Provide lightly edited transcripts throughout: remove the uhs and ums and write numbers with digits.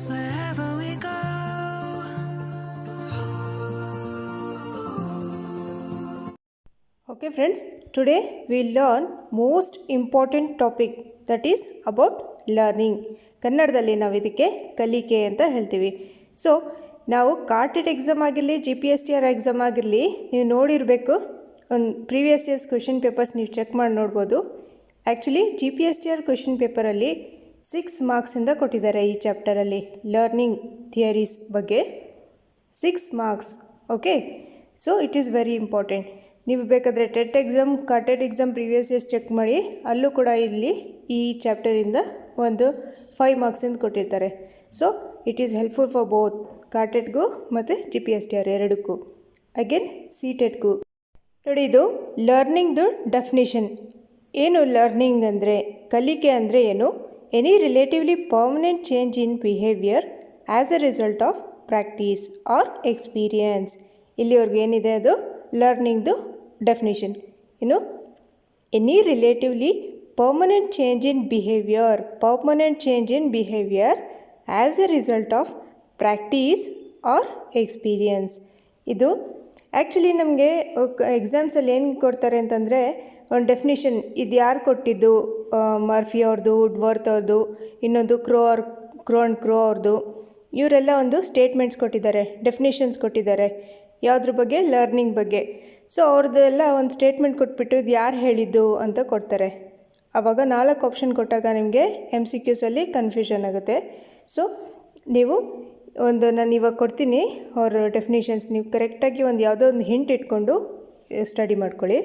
Wherever we go. Okay friends, today we learn most important topic, that is about learning. ಕನ್ನಡದಲ್ಲಿ ನಾವು ಇದಕ್ಕೆ ಕಲಿಕೆ ಅಂತ ಹೇಳ್ತೀವಿ. ಸೊ ನಾವು ಕಾರ್ಟೆಟ್ ಎಕ್ಸಾಮ್ ಆಗಿರಲಿ, GPSTR ಎಕ್ಸಾಮ್ ಆಗಿರಲಿ, ನೀವು ನೋಡಿರಬೇಕು, ಒಂದು ಪ್ರೀವಿಯಸ್ ಇಯರ್ಸ್ ಕ್ವೆಶನ್ ಪೇಪರ್ಸ್ ನೀವು ಚೆಕ್ ಮಾಡಿ ನೋಡ್ಬೋದು. ಆ್ಯಕ್ಚುಲಿ GPSTR ಕ್ವೆಶನ್ ಪೇಪರಲ್ಲಿ 6 ಮಾರ್ಕ್ಸಿಂದ ಕೊಟ್ಟಿದ್ದಾರೆ ಈ ಚಾಪ್ಟರಲ್ಲಿ, ಲರ್ನಿಂಗ್ ಥಿಯರೀಸ್ ಬಗ್ಗೆ 6 marks. Okay, so it is very important. ನೀವು ಬೇಕಾದರೆ TET exam, KARTET exam previous years check ಮಾಡಿ, ಅಲ್ಲೂ ಕೂಡ ಇಲ್ಲಿ ಈ ಚಾಪ್ಟರಿಂದ ಒಂದು 5 ಮಾರ್ಕ್ಸಿಂದ ಕೊಟ್ಟಿರ್ತಾರೆ. So it is helpful for both ಕಾರ್ಟೆಟ್ಗೂ ಮತ್ತು GPSTR ಎರಡಕ್ಕೂ, ಅಗೇನ್ CTETಗೂ. ನೋಡಿ, ಇದು ಲರ್ನಿಂಗ್ದು ಡೆಫಿನೇಷನ್. ಏನು ಲರ್ನಿಂಗ್ ಅಂದರೆ, ಕಲಿಕೆ ಅಂದರೆ ಏನು? Any relatively permanent change in behaviour as a result of practice or experience. ಇಲ್ಲಿವರೆಗೂ ಏನಿದೆ ಅದು ಲರ್ನಿಂಗ್ದು ಡೆಫಿನೇಷನ್. ಇನ್ನು any relatively permanent change in behaviour as a result of practice or experience. ಇದು ಆ್ಯಕ್ಚುಲಿ ನಮಗೆ ಎಕ್ಸಾಮ್ಸಲ್ಲಿ ಏನು ಕೊಡ್ತಾರೆ ಅಂತಂದರೆ, ಒಂದು ಡೆಫಿನೇಷನ್. ಇದು ಯಾರು ಕೊಟ್ಟಿದ್ದು? ಮರ್ಫಿ ಅವ್ರದ್ದು, ವುಡ್ವರ್ತ್ ಅವ್ರದ್ದು, ಇನ್ನೊಂದು ಕ್ರೋ ಅವ್ರದ್ದು. ಇವರೆಲ್ಲ ಒಂದು ಸ್ಟೇಟ್ಮೆಂಟ್ಸ್ ಕೊಟ್ಟಿದ್ದಾರೆ, ಡೆಫಿನೇಷನ್ಸ್ ಕೊಟ್ಟಿದ್ದಾರೆ. ಯಾವುದ್ರ ಬಗ್ಗೆ? ಲರ್ನಿಂಗ್ ಬಗ್ಗೆ. ಸೊ ಅವ್ರದ್ದೆಲ್ಲ ಒಂದು ಸ್ಟೇಟ್ಮೆಂಟ್ ಕೊಟ್ಬಿಟ್ಟು ಇದು ಯಾರು ಹೇಳಿದ್ದು ಅಂತ ಕೊಡ್ತಾರೆ. ಆವಾಗ 4 ಆಪ್ಷನ್ ಕೊಟ್ಟಾಗ ನಿಮಗೆ MCQಸಲ್ಲಿ ಕನ್ಫ್ಯೂಷನ್ ಆಗುತ್ತೆ. ಸೊ ನೀವು ನಾನು ಇವಾಗ ಕೊಡ್ತೀನಿ ಅವ್ರ ಡೆಫಿನೇಷನ್ಸ್, ನೀವು ಕರೆಕ್ಟಾಗಿ ಯಾವುದೋ ಒಂದು ಹಿಂಟ್ ಇಟ್ಕೊಂಡು ಸ್ಟಡಿ ಮಾಡ್ಕೊಳ್ಳಿ.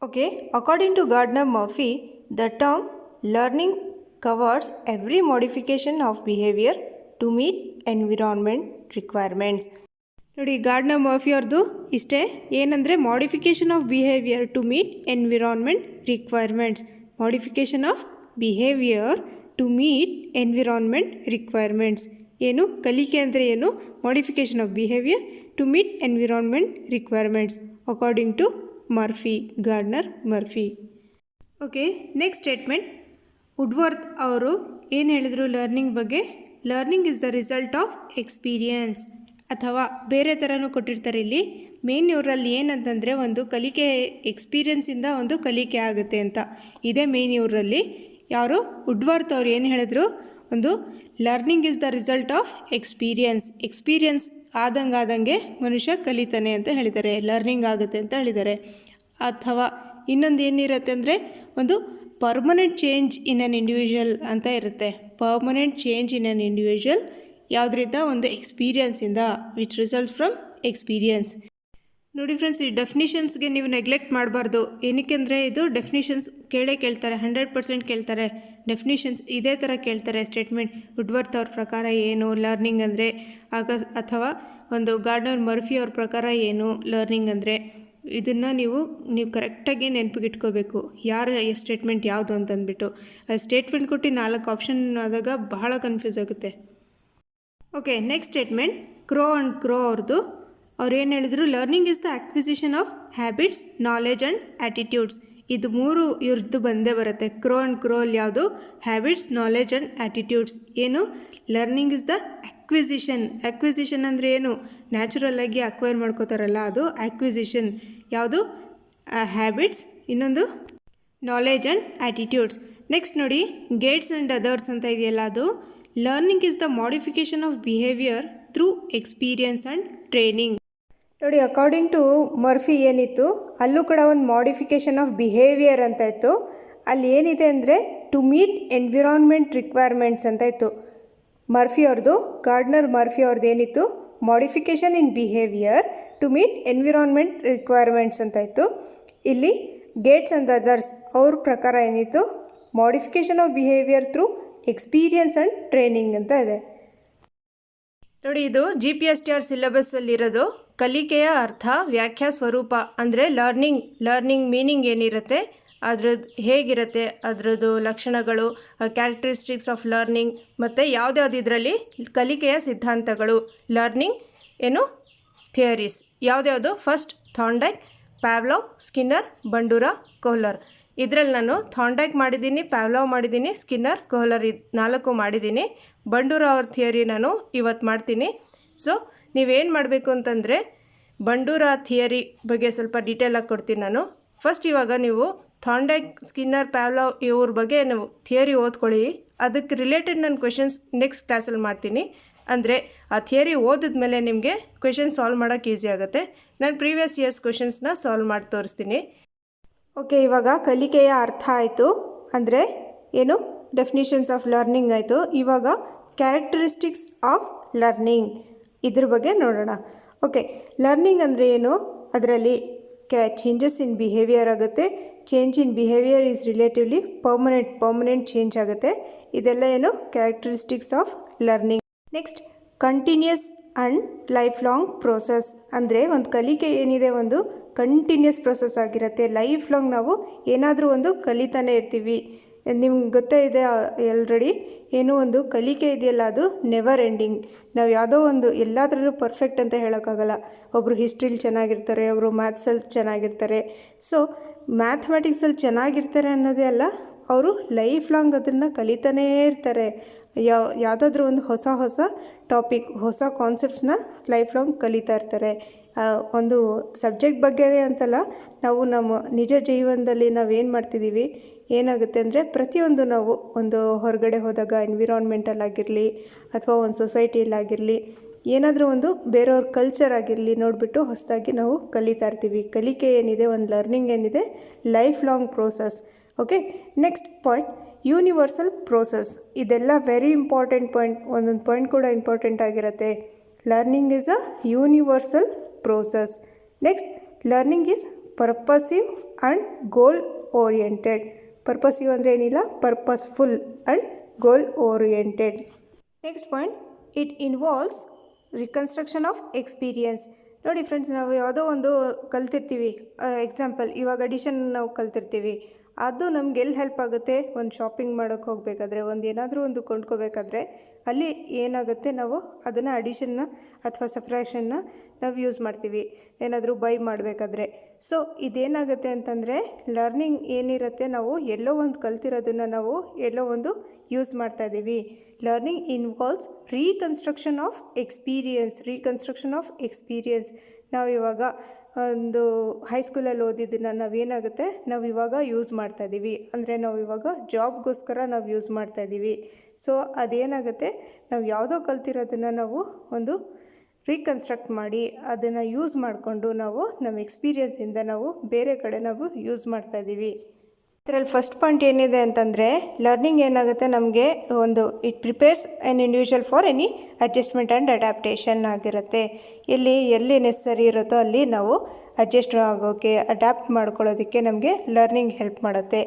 Okay, according to Gardner Murphy, the term learning covers every modification of behaviour to meet environment requirements. ನೋಡಿ, ಗಾರ್ಡ್ನರ್ ಮರ್ಫಿ ಅವ್ರದ್ದು ಇಷ್ಟೇ, ಏನಂದರೆ modification of behaviour to meet environment requirements. Modification of behaviour to meet environment requirements. ಏನು ಕಲಿಕೆ ಅಂದರೆ ಏನು? Modification of behaviour to meet environment requirements according to Murphy, Gardner Murphy. Okay, next statement. Woodworth ಅವರು ಏನು ಹೇಳಿದರು ಲರ್ನಿಂಗ್ ಬಗ್ಗೆ? Learning is the result of experience. ಅಥವಾ ಬೇರೆ ಥರನೂ ಕೊಟ್ಟಿರ್ತಾರೆ ಇಲ್ಲಿ. ಮೇನ್ ಇವರಲ್ಲಿ ಏನಂತಂದರೆ, ಒಂದು ಕಲಿಕೆ ಎಕ್ಸ್ಪೀರಿಯನ್ಸಿಂದ ಒಂದು ಕಲಿಕೆ ಆಗುತ್ತೆ ಅಂತ. ಇದೇ ಮೇನ್ ಇವರಲ್ಲಿ. ಯಾರು? ವುಡ್ವರ್ತ್ ಅವ್ರು ಏನು ಹೇಳಿದ್ರು? ಒಂದು learning is the result of experience ಆದಂಗೆ ಮನುಷ್ಯ ಕಲಿತಾನೆ ಅಂತ ಹೇಳಿದ್ದಾರೆ, ಲರ್ನಿಂಗ್ ಆಗುತ್ತೆ ಅಂತ ಹೇಳಿದ್ದಾರೆ. ಅಥವಾ ಇನ್ನೊಂದು ಏನಿರುತ್ತೆ ಅಂದರೆ, ಒಂದು permanent change in an individual ಅಂತ ಇರುತ್ತೆ. Permanent change in an individual ಯಾವುದರಿಂದ? ಒಂದು ಎಕ್ಸ್ಪೀರಿಯನ್ಸಿಂದ, ವಿಚ್ ರಿಸಲ್ಟ್ ಫ್ರಮ್ ಎಕ್ಸ್ಪೀರಿಯನ್ಸ್. ನೋಡಿ ಫ್ರೆಂಡ್ಸ್, ಈ ಡೆಫಿನಿಷನ್ಸ್ಗೆ ನೀವು ನೆಗ್ಲೆಕ್ಟ್ ಮಾಡಬಾರ್ದು. ಏನಕ್ಕೆ ಅಂದರೆ, ಇದು ಡೆಫಿನಿಷನ್ಸ್ ಕೇಳ್ತಾರೆ, 100% ಕೇಳ್ತಾರೆ. ಡೆಫಿನಿಷನ್ಸ್ ಇದೇ ಥರ ಕೇಳ್ತಾರೆ ಸ್ಟೇಟ್ಮೆಂಟ್. ವುಡ್ವರ್ತ್ ಅವ್ರ ಪ್ರಕಾರ ಏನು ಲರ್ನಿಂಗ್ ಅಂದರೆ, ಅಥವಾ ಒಂದು ಗಾರ್ಡ್ನರ್ ಮರ್ಫಿ ಅವ್ರ ಪ್ರಕಾರ ಏನು ಲರ್ನಿಂಗ್ ಅಂದರೆ, ಇದನ್ನು ನೀವು ಕರೆಕ್ಟಾಗಿ ನೆನಪಿಗಿಟ್ಕೋಬೇಕು, ಯಾರ ಸ್ಟೇಟ್ಮೆಂಟ್ ಯಾವುದು ಅಂತಂದ್ಬಿಟ್ಟು. ಅದು ಸ್ಟೇಟ್ಮೆಂಟ್ ಕೊಟ್ಟು 4 ಆಪ್ಷನ್ ಆದಾಗ ಬಹಳ ಕನ್ಫ್ಯೂಸ್ ಆಗುತ್ತೆ. Okay, next statement. ಕ್ರೋ ಅವ್ರದ್ದು. ಅವ್ರು ಏನು ಹೇಳಿದ್ರು? Learning is the acquisition of habits, knowledge and attitudes. ಇದು 3 ಇವ್ರದ್ದು ಬಂದೇ ಬರುತ್ತೆ. ಕ್ರೋ ಅಲ್ಲಿ ಯಾವುದು? Habits, knowledge and attitudes. ಏನು? ಲರ್ನಿಂಗ್ ಇಸ್ ದ ಅಕ್ವಿಸಿಷನ್ ಅಂದರೆ ಏನು? ನ್ಯಾಚುರಲ್ ಆಗಿ ಅಕ್ವೈರ್ ಮಾಡ್ಕೋತಾರಲ್ಲ, ಅದು ಅಕ್ವಿಸಿಷನ್. ಯಾವುದು? ಹ್ಯಾಬಿಟ್ಸ್, ಇನ್ನೊಂದು ನಾಲೆಜ್ ಆ್ಯಂಡ್ ಆ್ಯಟಿಟ್ಯೂಡ್ಸ್. ನೆಕ್ಸ್ಟ್ ನೋಡಿ, ಗೇಟ್ಸ್ ಆ್ಯಂಡ್ ಅದರ್ಸ್ ಅಂತ ಇದೆಯಲ್ಲ, ಅದು learning is the modification of behaviour through experience and training. ನೋಡಿ, ಅಕಾರ್ಡಿಂಗ್ ಟು ಮರ್ಫಿ ಏನಿತ್ತು, ಅಲ್ಲೂ ಕೂಡ ಒಂದು ಮಾಡಿಫಿಕೇಷನ್ ಆಫ್ ಬಿಹೇವಿಯರ್ ಅಂತ ಇತ್ತು. ಅಲ್ಲಿ ಏನಿದೆ ಅಂದರೆ, ಟು ಮೀಟ್ ಎನ್ವಿರಾನ್ಮೆಂಟ್ ರಿಕ್ವೈರ್ಮೆಂಟ್ಸ್ ಅಂತ ಇತ್ತು ಮರ್ಫಿ ಅವ್ರದ್ದು. ಗಾರ್ಡ್ನರ್ ಮರ್ಫಿ ಅವ್ರದ್ದು ಏನಿತ್ತು? Modification in behaviour to meet environment requirements ಅಂತ ಇತ್ತು. ಇಲ್ಲಿ ಗೇಟ್ಸ್ ಆ್ಯಂಡ್ ಅದರ್ಸ್ ಅವ್ರ ಪ್ರಕಾರ ಏನಿತ್ತು? Modification of behaviour through experience and training ಅಂತ ಇದೆ. ನೋಡಿ, ಇದು GPSTR ಸಿಲೆಬಸ್ಸಲ್ಲಿರೋದು. ಕಲಿಕೆಯ ಅರ್ಥ, ವ್ಯಾಖ್ಯಾ, ಸ್ವರೂಪ ಅಂದರೆ ಲರ್ನಿಂಗ್ ಮೀನಿಂಗ್ ಏನಿರುತ್ತೆ, ಅದ್ರದ್ದು ಹೇಗಿರುತ್ತೆ, ಅದರದ್ದು ಲಕ್ಷಣಗಳು, ಕ್ಯಾರೆಕ್ಟರಿಸ್ಟಿಕ್ಸ್ ಆಫ್ ಲರ್ನಿಂಗ್, ಮತ್ತು ಯಾವುದ್ಯಾವುದು ಇದರಲ್ಲಿ ಕಲಿಕೆಯ ಸಿದ್ಧಾಂತಗಳು, ಲರ್ನಿಂಗ್ ಏನು ಥಿಯರೀಸ್ ಯಾವುದ್ಯಾವುದು? First Thorndike, Pavlov, Skinner, Bandura, Kohler. ಇದರಲ್ಲಿ ನಾನು ಥಾಂಡೈಕ್ ಮಾಡಿದ್ದೀನಿ, ಪ್ಯಾವ್ಲವ್ ಮಾಡಿದ್ದೀನಿ, ಸ್ಕಿನ್ನರ್, ಕೊಹ್ಲರ್ 4 ಮಾಡಿದ್ದೀನಿ. ಬಂಡೂರ ಅವ್ರ ಥಿಯರಿ ನಾನು ಇವತ್ತು ಮಾಡ್ತೀನಿ. ಸೊ ನೀವೇನು ಮಾಡಬೇಕು ಅಂತಂದರೆ ಬಂಡೂರ ಥಿಯರಿ ಬಗ್ಗೆ ಸ್ವಲ್ಪ ಡೀಟೇಲಾಗಿ ಕೊಡ್ತೀನಿ ನಾನು. ಫಸ್ಟ್ ಇವಾಗ ನೀವು ಥಾಂಡೈಕ್, ಸ್ಕಿನ್ನರ್, ಪ್ಯಾವ್ಲವ್ ಇವ್ರ ಬಗ್ಗೆ ನೀವು ಥಿಯರಿ ಓದ್ಕೊಳ್ಳಿ. ಅದಕ್ಕೆ ರಿಲೇಟೆಡ್ ನಾನು ಕ್ವೆಶನ್ಸ್ ನೆಕ್ಸ್ಟ್ ಕ್ಲಾಸಲ್ಲಿ ಮಾಡ್ತೀನಿ. ಅಂದರೆ ಆ ಥಿಯರಿ ಓದಿದ್ಮೇಲೆ ನಿಮಗೆ ಕ್ವೆಶನ್ ಸಾಲ್ವ್ ಮಾಡೋಕ್ಕೆ ಈಸಿ ಆಗುತ್ತೆ. ನಾನು ಪ್ರೀವಿಯಸ್ ಇಯರ್ಸ್ ಕ್ವೆಶನ್ಸ್ನ ಸಾಲ್ವ್ ಮಾಡಿ ತೋರಿಸ್ತೀನಿ. ಓಕೆ, ಇವಾಗ ಕಲಿಕೆಯ ಅರ್ಥ ಆಯಿತು, ಅಂದರೆ ಏನು ಡೆಫಿನಿಷನ್ಸ್ ಆಫ್ ಲರ್ನಿಂಗ್ ಆಯಿತು. ಇವಾಗ ಕ್ಯಾರೆಕ್ಟರಿಸ್ಟಿಕ್ಸ್ ಆಫ್ ಲರ್ನಿಂಗ್ ಇದ್ರ ಬಗ್ಗೆ ನೋಡೋಣ. ಓಕೆ, ಲರ್ನಿಂಗ್ ಅಂದರೆ ಏನು? ಅದರಲ್ಲಿ ಚೇಂಜಸ್ ಇನ್ ಬಿಹೇವಿಯರ್ ಆಗುತ್ತೆ. Change in behaviour is relatively permanent change ಆಗುತ್ತೆ. ಇದೆಲ್ಲ ಏನು characteristics of learning. Next, continuous and life long process. ಅಂದರೆ ಒಂದು ಕಲಿಕೆ ಏನಿದೆ ಒಂದು ಕಂಟಿನ್ಯೂಸ್ ಪ್ರೋಸೆಸ್ ಆಗಿರುತ್ತೆ. ಲೈಫ್ ಲಾಂಗ್ ನಾವು ಏನಾದರೂ ಒಂದು ಕಲಿತಾನೆ ಇರ್ತೀವಿ. ನಿಮ್ಗೆ ಗೊತ್ತೇ ಇದೆ ಆಲ್ರೆಡಿ, ಏನೋ ಒಂದು ಕಲಿಕೆ ಇದೆಯಲ್ಲ ಅದು ನೆವರ್ ಎಂಡಿಂಗ್. ನಾವು ಯಾವುದೋ ಒಂದು ಎಲ್ಲದರಲ್ಲೂ ಪರ್ಫೆಕ್ಟ್ ಅಂತ ಹೇಳೋಕ್ಕಾಗಲ್ಲ. ಒಬ್ಬರು ಹಿಸ್ಟ್ರಿಲಿ ಚೆನ್ನಾಗಿರ್ತಾರೆ, ಒಬ್ಬರು ಮ್ಯಾಥ್ಸಲ್ಲಿ ಚೆನ್ನಾಗಿರ್ತಾರೆ. ಸೊ ಮ್ಯಾಥಮೆಟಿಕ್ಸಲ್ಲಿ ಚೆನ್ನಾಗಿರ್ತಾರೆ ಅನ್ನೋದೇ ಅಲ್ಲ, ಅವರು ಲೈಫ್ ಲಾಂಗ್ ಅದನ್ನು ಕಲಿತಾನೇ ಇರ್ತಾರೆ. ಯಾವುದಾದ್ರೂ ಒಂದು ಹೊಸ ಟಾಪಿಕ್, ಹೊಸ ಕಾನ್ಸೆಪ್ಟ್ಸ್ನ ಲೈಫ್ ಲಾಂಗ್ ಕಲಿತಾ ಇರ್ತಾರೆ. ಒಂದು ಸಬ್ಜೆಕ್ಟ್ ಬಗ್ಗೆ ಅಂತಲ್ಲ, ನಾವು ನಮ್ಮ ನಿಜ ಜೀವನದಲ್ಲಿ ನಾವೇನು ಮಾಡ್ತಿದ್ದೀವಿ ಏನಾಗುತ್ತೆ ಅಂದರೆ ಪ್ರತಿಯೊಂದು ನಾವು ಒಂದು ಹೊರಗಡೆ ಹೋದಾಗ ಎನ್ವಿರಾನ್ಮೆಂಟಲ್ ಆಗಿರಲಿ ಅಥವಾ ಒಂದು ಸೊಸೈಟಿಯಲ್ಲಾಗಿರಲಿ ಏನಾದರೂ ಒಂದು ಬೇರೆಯವ್ರ ಕಲ್ಚರ್ ಆಗಿರಲಿ ನೋಡಿಬಿಟ್ಟು ಹೊಸದಾಗಿ ನಾವು ಕಲಿತಾ ಇರ್ತೀವಿ. ಕಲಿಕೆ ಏನಿದೆ, ಒಂದು ಲರ್ನಿಂಗ್ ಏನಿದೆ, life long process. Okay, next point universal process. ಇದೆಲ್ಲ ವೆರಿ ಇಂಪಾರ್ಟೆಂಟ್ ಪಾಯಿಂಟ್. ಒಂದೊಂದು ಪಾಯಿಂಟ್ ಕೂಡ ಇಂಪಾರ್ಟೆಂಟ್ ಆಗಿರುತ್ತೆ. Learning is a universal process. Next, learning is purposive and goal oriented. Purposive ಅಂದರೆ ಏನಿಲ್ಲ, purposeful and goal oriented. Next point, it involves reconstruction of experience. ನೋಡಿ friends, ನಾವು ಯಾವುದೋ ಒಂದು ಕಲ್ತಿರ್ತೀವಿ. ಎಕ್ಸಾಂಪಲ್, ಇವಾಗ ಅಡಿಷನ್ ನಾವು ಕಲ್ತಿರ್ತೀವಿ. ಅದು ನಮ್ಗೆ ಎಲ್ಲಿ ಹೆಲ್ಪ್ ಆಗುತ್ತೆ? ಒಂದು ಶಾಪಿಂಗ್ ಮಾಡೋಕ್ಕೆ ಹೋಗಬೇಕಾದ್ರೆ, ಒಂದು ಏನಾದರೂ ಒಂದು ಕೊಂಡ್ಕೋಬೇಕಾದ್ರೆ ಅಲ್ಲಿ ಏನಾಗುತ್ತೆ, ನಾವು ಅದನ್ನು ಅಡಿಷನ್ನ ಅಥವಾ ಸಬ್ಟ್ರಾಕ್ಷನ್ನ ನಾವು ಯೂಸ್ ಮಾಡ್ತೀವಿ ಏನಾದರೂ ಬೈ ಮಾಡಬೇಕಾದ್ರೆ. ಸೊ ಇದೇನಾಗುತ್ತೆ ಅಂತಂದರೆ ಲರ್ನಿಂಗ್ ಏನಿರುತ್ತೆ, ನಾವು ಎಲ್ಲೋ ಒಂದು ಕಲ್ತಿರೋದನ್ನು ನಾವು ಎಲ್ಲೋ ಒಂದು ಯೂಸ್ ಮಾಡ್ತಾಯಿದ್ದೀವಿ. Learning involves reconstruction of experience. ನಾವು ಇವಾಗ ಒಂದು ಹೈಸ್ಕೂಲಲ್ಲಿ ಓದಿದ್ದನ್ನು ನಾವೇನಾಗುತ್ತೆ ನಾವು ಇವಾಗ ಯೂಸ್ ಮಾಡ್ತಾಯಿದ್ದೀವಿ. ಅಂದರೆ ನಾವು ಇವಾಗ ಜಾಬ್ಗೋಸ್ಕರ ನಾವು ಯೂಸ್ ಮಾಡ್ತಾಯಿದ್ದೀವಿ. ಸೊ ಅದೇನಾಗುತ್ತೆ, ನಾವು ಯಾವುದೋ ಕಲ್ತಿರೋದನ್ನು ನಾವು ಒಂದು ರೀಕನ್ಸ್ಟ್ರಕ್ಟ್ ಮಾಡಿ ಅದನ್ನು ಯೂಸ್ ಮಾಡಿಕೊಂಡು ನಾವು ನಮ್ಮ ಎಕ್ಸ್ಪೀರಿಯನ್ಸಿಂದ ನಾವು ಬೇರೆ ಕಡೆ ನಾವು ಯೂಸ್ ಮಾಡ್ತಾಯಿದ್ದೀವಿ. ಇದರಲ್ಲಿ ಫಸ್ಟ್ ಪಾಯಿಂಟ್ ಏನಿದೆ ಅಂತಂದರೆ ಲರ್ನಿಂಗ್ ಏನಾಗುತ್ತೆ, ನಮಗೆ ಒಂದು it prepares an individual for any adjustment and adaptation ಆಗಿರುತ್ತೆ. ಎಲ್ಲಿ ನೆಸಸರಿ ಇರುತ್ತೋ ಅಲ್ಲಿ ನಾವು ಅಡ್ಜಸ್ಟ್ ಆಗೋಕ್ಕೆ, ಅಡ್ಯಾಪ್ಟ್ ಮಾಡ್ಕೊಳ್ಳೋದಕ್ಕೆ ನಮಗೆ ಲರ್ನಿಂಗ್ ಹೆಲ್ಪ್ ಮಾಡುತ್ತೆ.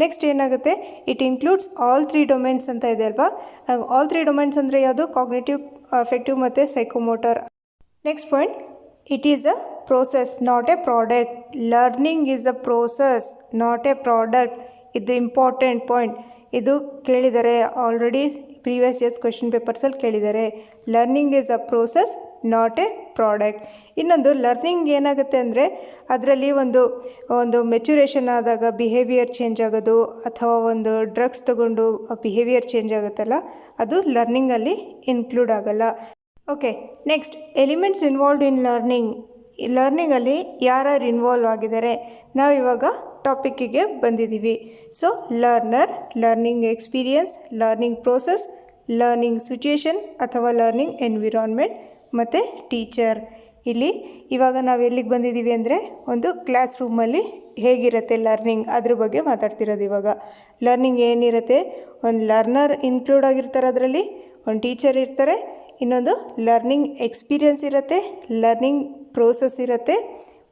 ನೆಕ್ಸ್ಟ್ ಏನಾಗುತ್ತೆ, ಇಟ್ ಇನ್ಕ್ಲೂಡ್ಸ್ ಆಲ್ 3 ಡೊಮೈನ್ಸ್ ಅಂತ ಇದೆ ಅಲ್ವಾ. ಆಲ್ 3 ಡೊಮೈನ್ಸ್ ಅಂದರೆ ಯಾವುದು? ಕಾಗ್ನಿಟಿವ್, ಅಫೆಕ್ಟಿವ್ ಮತ್ತು psychomotor. Next point, it is a process not A product. Learning is a process not A product. ಇದು ಇಂಪಾರ್ಟೆಂಟ್ ಪಾಯಿಂಟ್. ಇದು ಕೇಳಿದ್ದಾರೆ ಆಲ್ರೆಡಿ, ಪ್ರೀವಿಯಸ್ ಇಯರ್ಸ್ ಕ್ವೆಶನ್ ಪೇಪರ್ಸಲ್ಲಿ ಕೇಳಿದ್ದಾರೆ. Learning is a process not A product. ಇನ್ನೊಂದು, learning ಏನಾಗುತ್ತೆ ಅಂದರೆ ಅದರಲ್ಲಿ ಒಂದು maturation ಆದಾಗ ಬಿಹೇವಿಯರ್ ಚೇಂಜ್ ಆಗೋದು, ಅಥವಾ ಒಂದು ಡ್ರಗ್ಸ್ ತಗೊಂಡು ಬಿಹೇವಿಯರ್ ಚೇಂಜ್ ಆಗುತ್ತಲ್ಲ, ಅದು ಲರ್ನಿಂಗಲ್ಲಿ ಇನ್ಕ್ಲೂಡ್ ಆಗಲ್ಲ. Okay, next, elements involved in learning. ಲರ್ನಿಂಗಲ್ಲಿ ಯಾರ್ಯಾರು ಇನ್ವಾಲ್ವ್ ಆಗಿದ್ದಾರೆ? ನಾವು ಇವಾಗ ಟಾಪಿಕ್ಕಿಗೆ ಬಂದಿದ್ದೀವಿ. So learner, learning experience, learning process, learning situation ಅಥವಾ ಲರ್ನಿಂಗ್ ಎನ್ವಿರಾನ್ಮೆಂಟ್ ಮತ್ತು ಟೀಚರ್. ಇಲ್ಲಿ ಇವಾಗ ನಾವು ಎಲ್ಲಿಗೆ ಬಂದಿದ್ದೀವಿ ಅಂದರೆ ಒಂದು ಕ್ಲಾಸ್ ರೂಮಲ್ಲಿ ಹೇಗಿರುತ್ತೆ ಲರ್ನಿಂಗ್ ಅದ್ರ ಬಗ್ಗೆ ಮಾತಾಡ್ತಿರೋದು. ಇವಾಗ ಲರ್ನಿಂಗ್ ಏನಿರುತ್ತೆ, ಒಂದು ಲರ್ನರ್ ಇನ್ಕ್ಲೂಡ್ ಆಗಿರ್ತಾರೆ, ಅದರಲ್ಲಿ ಒಂದು ಟೀಚರ್ ಇರ್ತಾರೆ, ಇನ್ನೊಂದು ಲರ್ನಿಂಗ್ ಎಕ್ಸ್ಪೀರಿಯನ್ಸ್ ಇರುತ್ತೆ, ಲರ್ನಿಂಗ್ ಪ್ರೋಸೆಸ್ ಇರುತ್ತೆ